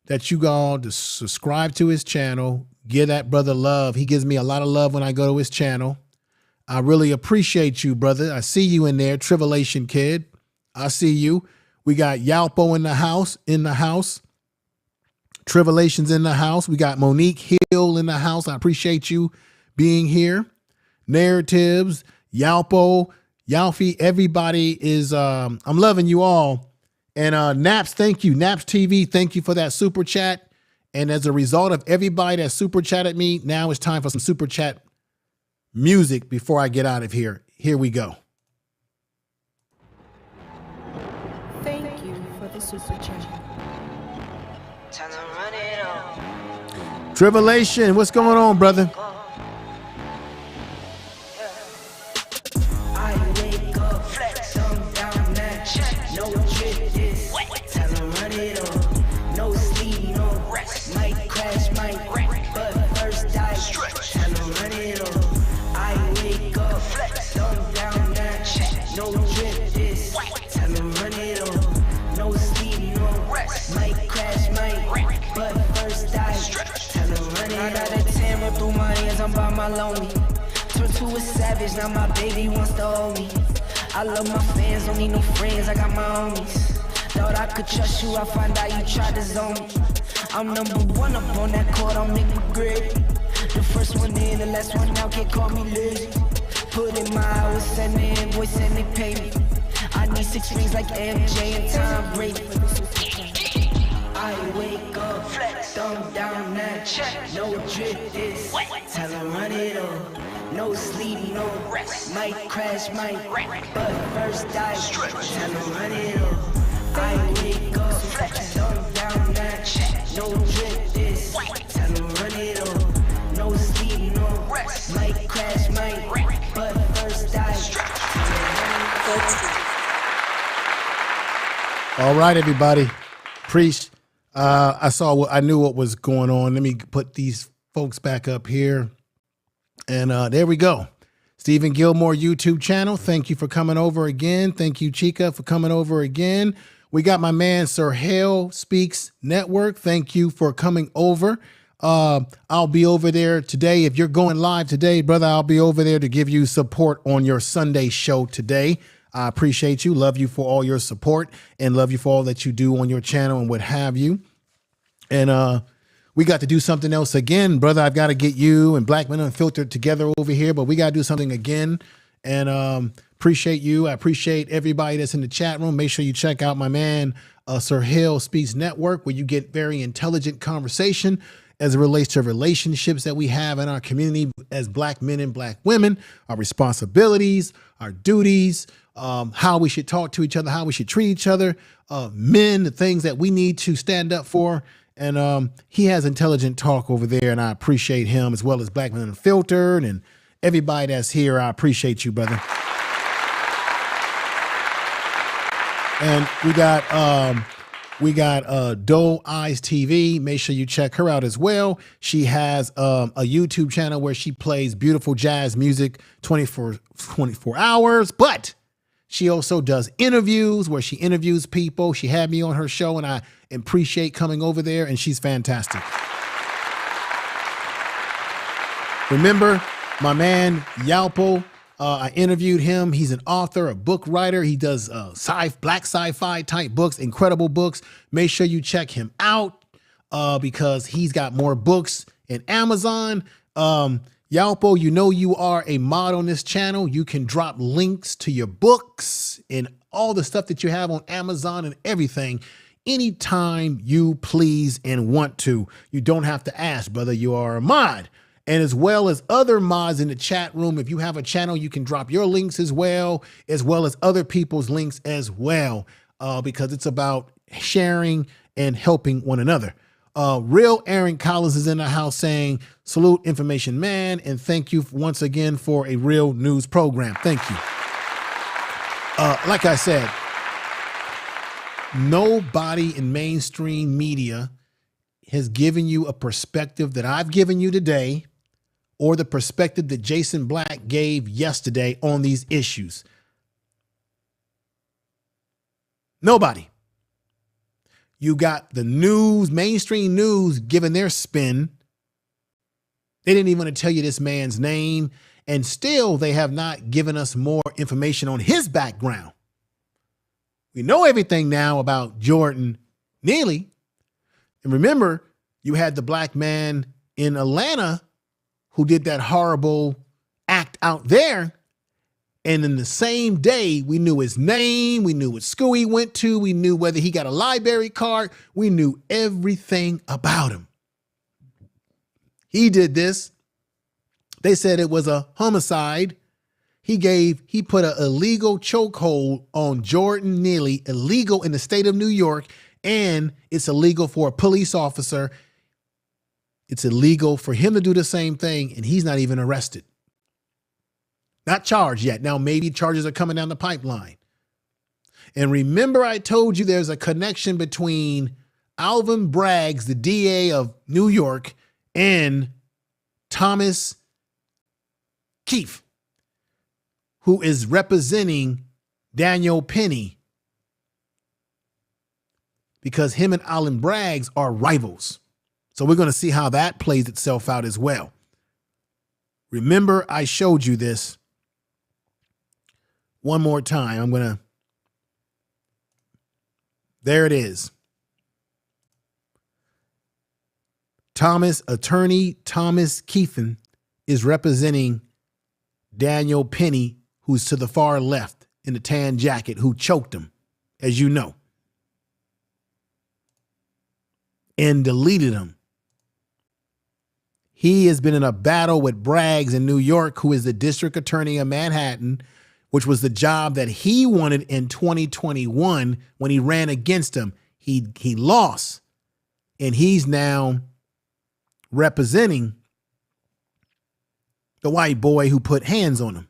that you go on to subscribe to his channel. Give that brother love. He gives me a lot of love when I go to his channel. I really appreciate you, brother. I see you in there, Tribulation Kid. I see you. We got Yalpo in the house. Tribulation's in the house. We got Monique Hill in the house. I appreciate you being here. Narratives, Yalpo, Yalfi, everybody is, I'm loving you all. And Naps, thank you. Naps TV, thank you for that super chat. And as a result of everybody that super chatted me, now it's time for some super chat music before I get out of here. Here we go. Thank you for the super chat. Tribulation, what's going on, brother? I'm by my lonely. Turned to a savage, now my baby wants to hold me. I love my fans, don't need no friends, I got my homies. Thought I could trust you, I find out you tried to zone me. I'm number one up on that court, I'm Nick McGrady. The first one in, the last one out, can't call me lazy. Put in my hours, send the invoice and they pay me. I need 6 rings like MJ and Tom Brady. I wake up, flex, thumb down that check. No drip this, tell her run it up. No sleep, no rest. Might crash, might wreck, but first I tell her run it up. I wake up, flex, thumb down that check. No drip this, tell her run it up. No sleep, no rest. Might crash, might wreck, but first I All right, everybody. Priest. I knew what was going on. Let me put these folks back up here. And there we go. Stephen Gilmore YouTube channel. Thank you for coming over again. Thank you, Chica, for coming over again. We got my man, Sir Hale Speaks Network. Thank you for coming over. I'll be over there today. If you're going live today, brother, I'll be over there to give you support on your Sunday show today. I appreciate you. Love you for all your support and love you for all that you do on your channel and what have you. And we got to do something else again, brother. I've got to get you and Black Men Unfiltered together over here, but we got to do something again. And appreciate you. I appreciate everybody that's in the chat room. Make sure you check out my man, Sir Hale Speaks Network, where you get very intelligent conversation as it relates to relationships that we have in our community as Black men and Black women, our responsibilities, our duties, how we should talk to each other, how we should treat each other, men, the things that we need to stand up for. And he has intelligent talk over there, and I appreciate him, as well as Black Men Unfiltered and everybody that's here. I appreciate you, brother. And we got We got Doe Eyes TV. Make sure you check her out as well. She has a YouTube channel where she plays beautiful jazz music 24 hours, but she also does interviews where she interviews people. She had me on her show, and I appreciate coming over there, and she's fantastic. Remember my man Yalpo? I interviewed him. He's an author, a book writer. He does black sci-fi type books, incredible books. Make sure you check him out because he's got more books in Amazon. Yalpo, you know you are a mod on this channel. You can drop links to your books and all the stuff that you have on Amazon and everything anytime you please and want to. You don't have to ask, brother. You are a mod. And as well as other mods in the chat room, if you have a channel, you can drop your links as well as other people's links as well, because it's about sharing and helping one another. Real Aaron Collins is in the house saying, salute Information Man, and thank you once again for a real news program. Thank you. Like I said, nobody in mainstream media has given you a perspective that I've given you today, or the perspective that Jason Black gave yesterday on these issues. Nobody. You got the news, mainstream news, giving their spin. They didn't even want to tell you this man's name, and still they have not given us more information on his background. We know everything now about Jordan Neely. And remember, you had the black man in Atlanta who did that horrible act out there. And in the same day, we knew his name, we knew what school he went to, we knew whether he got a library card, we knew everything about him. He did this. They said it was a homicide. He put an illegal chokehold on Jordan Neely, illegal in the state of New York, and it's illegal for a police officer. It's illegal for him to do the same thing, and he's not even arrested. Not charged yet. Now, maybe charges are coming down the pipeline. And remember, I told you there's a connection between Alvin Braggs, the DA of New York, and Thomas Keefe, who is representing Daniel Penny, because him and Alvin Braggs are rivals. So we're going to see how that plays itself out as well. Remember, I showed you this one more time. There it is. Attorney Thomas Keefe is representing Daniel Penny, who's to the far left in the tan jacket, who choked him, as you know, and deleted him. He has been in a battle with Braggs in New York, who is the district attorney of Manhattan, which was the job that he wanted in 2021 when he ran against him. He lost, and he's now representing the white boy who put hands on him.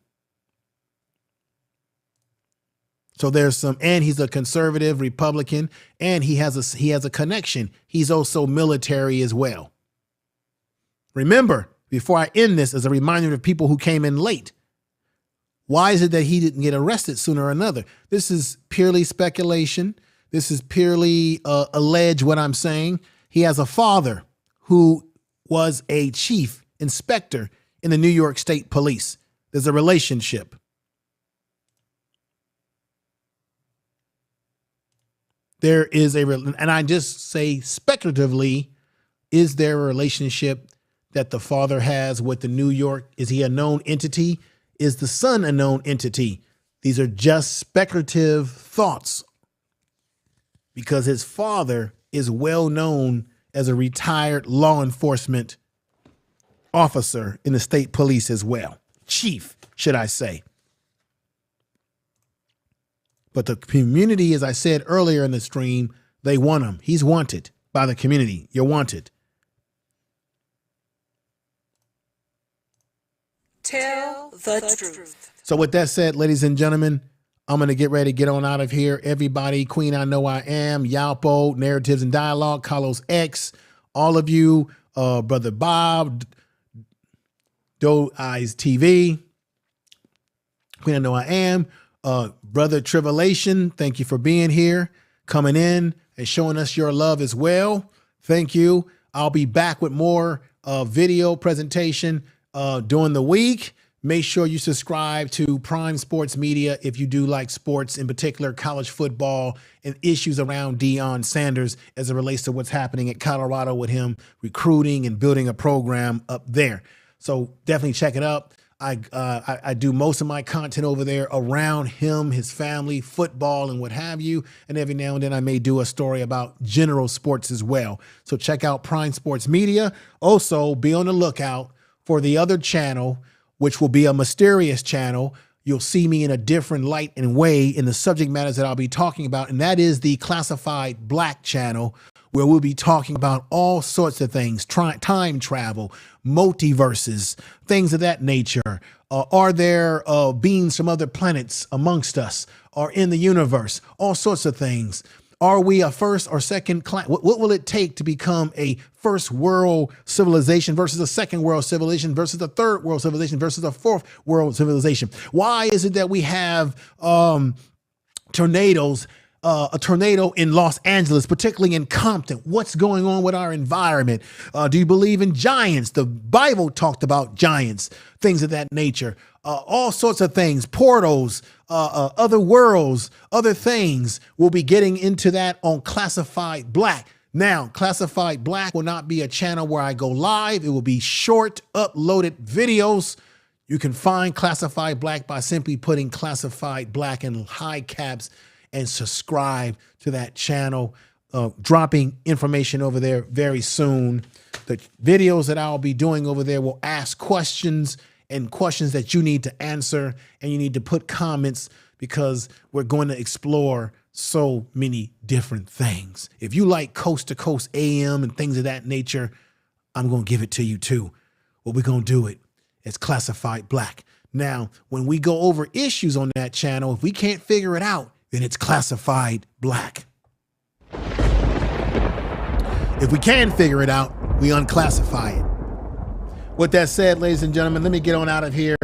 So there's and he's a conservative Republican, and he has a connection. He's also military as well. Remember, before I end this, as a reminder of people who came in late, why is it that he didn't get arrested sooner or another? This is purely speculation. This is purely alleged what I'm saying. He has a father who was a chief inspector in the New York State Police. There's a relationship. There is and I just say speculatively, is there a relationship that the father has with the New York? Is he a known entity? Is the son a known entity? These are just speculative thoughts, because his father is well known as a retired law enforcement officer in the state police as well. Chief, should I say. But the community, as I said earlier in the stream, they want him. He's wanted by the community. You're wanted. Tell the truth. So with that said, ladies and gentlemen, I'm going to get ready to get on out of here. Everybody, Queen I Know I Am, Yalpo, Narratives and Dialogue, Carlos X, all of you, Brother Bob, Doe Eyes TV, Queen I Know I Am, Brother Tribulation, thank you for being here, coming in and showing us your love as well. Thank you. I'll be back with more video presentation during the week. Make sure you subscribe to Prime Sports Media if you do like sports, in particular college football and issues around Deion Sanders as it relates to what's happening at Colorado with him recruiting and building a program up there. So definitely check it out. I do most of my content over there around him, his family, football, and what have you. And every now and then I may do a story about general sports as well. So check out Prime Sports Media. Also, be on the lookout for the other channel, which will be a mysterious channel. You'll see me in a different light and way in the subject matters that I'll be talking about. And that is the Classified Black channel, where we'll be talking about all sorts of things, time travel, multiverses, things of that nature. Are there beings from other planets amongst us or in the universe? All sorts of things. Are we a first or second class? What will it take to become a first world civilization versus a second world civilization versus a third world civilization versus a fourth world civilization? Why is it that we have tornadoes? A tornado in Los Angeles, particularly in Compton. What's going on with our environment? Do you believe in giants? The Bible talked about giants, things of that nature. All sorts of things, portals, other worlds, other things. We'll be getting into that on Classified Black. Now, Classified Black will not be a channel where I go live. It will be short, uploaded videos. You can find Classified Black by simply putting Classified Black in high caps and subscribe to that channel. Dropping information over there very soon. The videos that I'll be doing over there will ask questions and questions that you need to answer, and you need to put comments because we're going to explore so many different things. If you like Coast to Coast AM and things of that nature, I'm going to give it to you too. But we're going to do it as Classified Black. Now, when we go over issues on that channel, if we can't figure it out, then it's Classified Black. If we can figure it out, we unclassify it. With that said, ladies and gentlemen, let me get on out of here.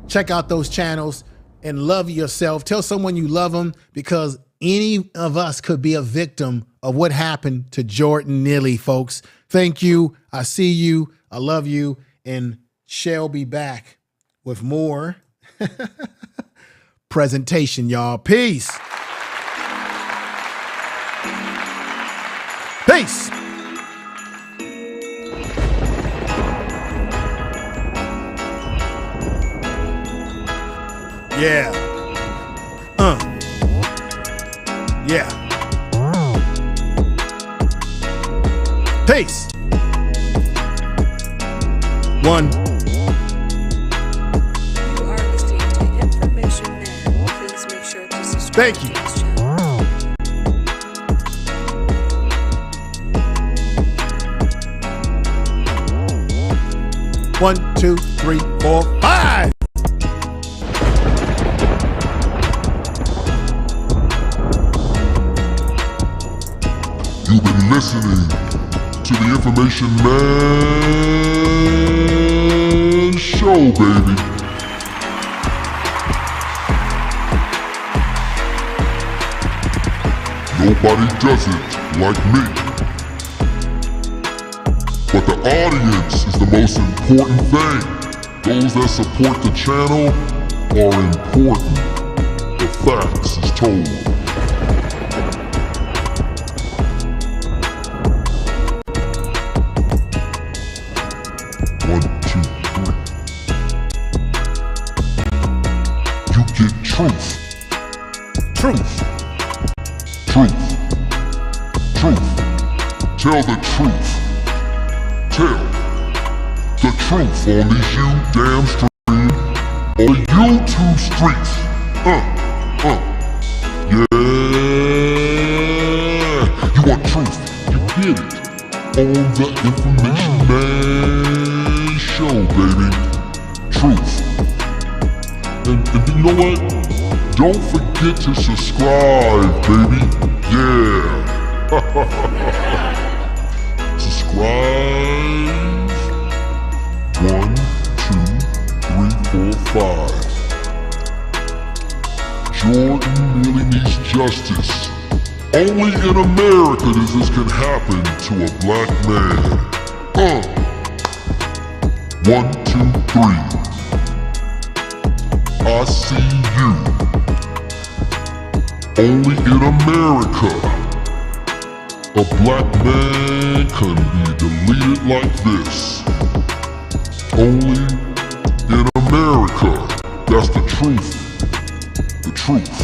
Check out those channels and love yourself. Tell someone you love them, because any of us could be a victim of what happened to Jordan Neely, folks. Thank you. I see you. I love you. And shall be back with more presentation, y'all. Peace. Peace. Yeah. Yeah. Peace. One. You are listening to Information Man. Please make sure to subscribe. Thank you. One, two, three, four, five. You've been listening to the Information Man Show, baby. Nobody does it like me. But the audience is the most important thing. Those that support the channel are important. The facts is told. One, two, three. You get truth. Truth. Truth. Truth. Tell the truth. Tell the truth on these damn streams, on the YouTube streets. Yeah. You want truth? You get it on the Information Man Show, baby. Truth. And you know what? don't forget to subscribe, baby. Yeah. Subscribe. 1, 2, 3, 4, 5. Jordan Neely needs justice. Only in America does this can happen to a black man. 1, 2, 3. I see you. Only in America, a black man can be deleted like this. Only in America, that's the truth. The truth.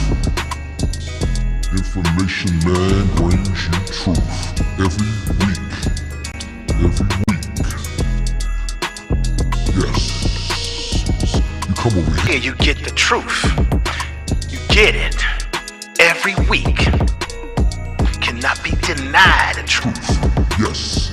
Information Man brings you truth every week. Every week. Yes. You come over here. Here you get the truth. You get it. Every week. Cannot be denied the truth. Yes.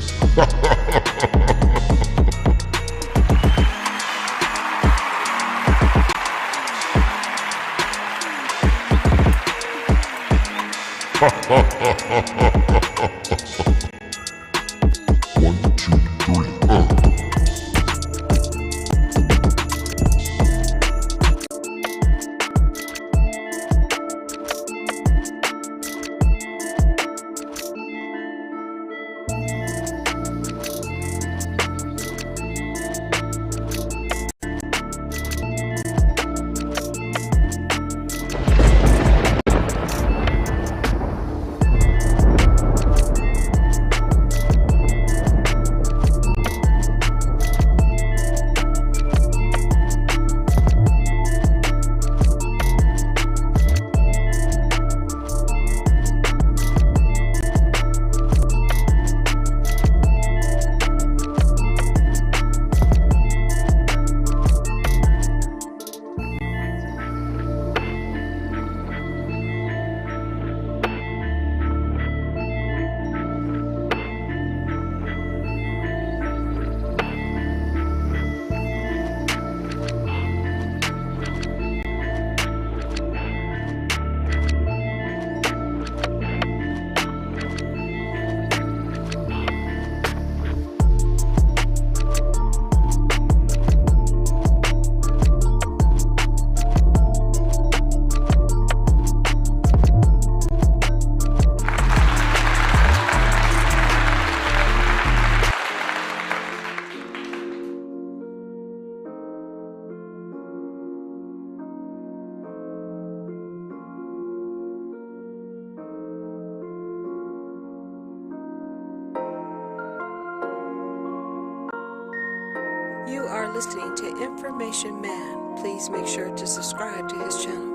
One, two, three, You are listening to Information Man. Please make sure to subscribe to his channel.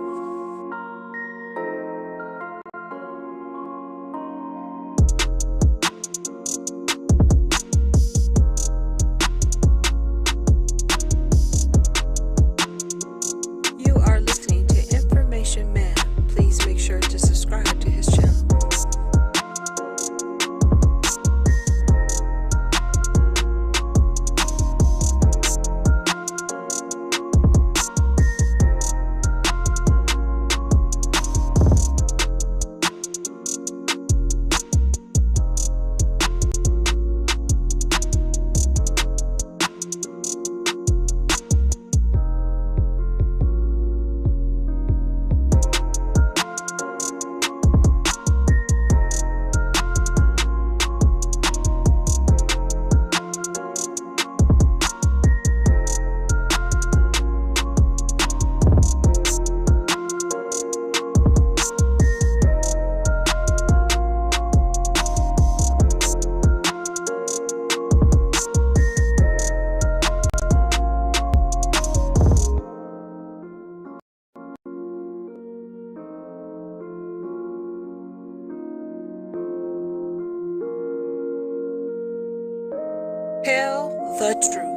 You are listening to Information Man. Please make sure to subscribe to his channel. Tell the truth.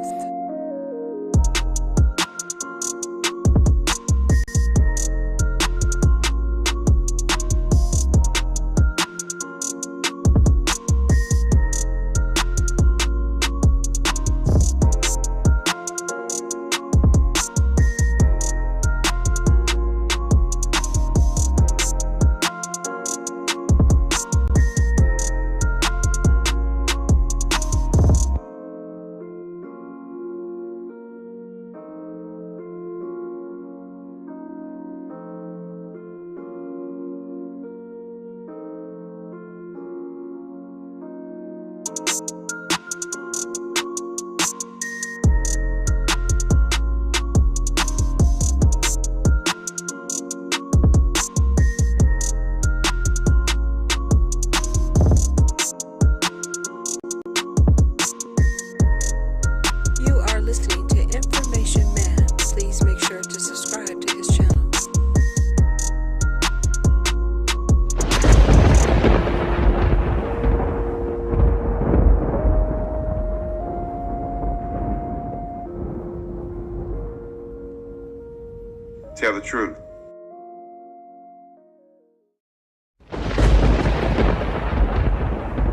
Tell the truth.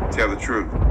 Tell the truth.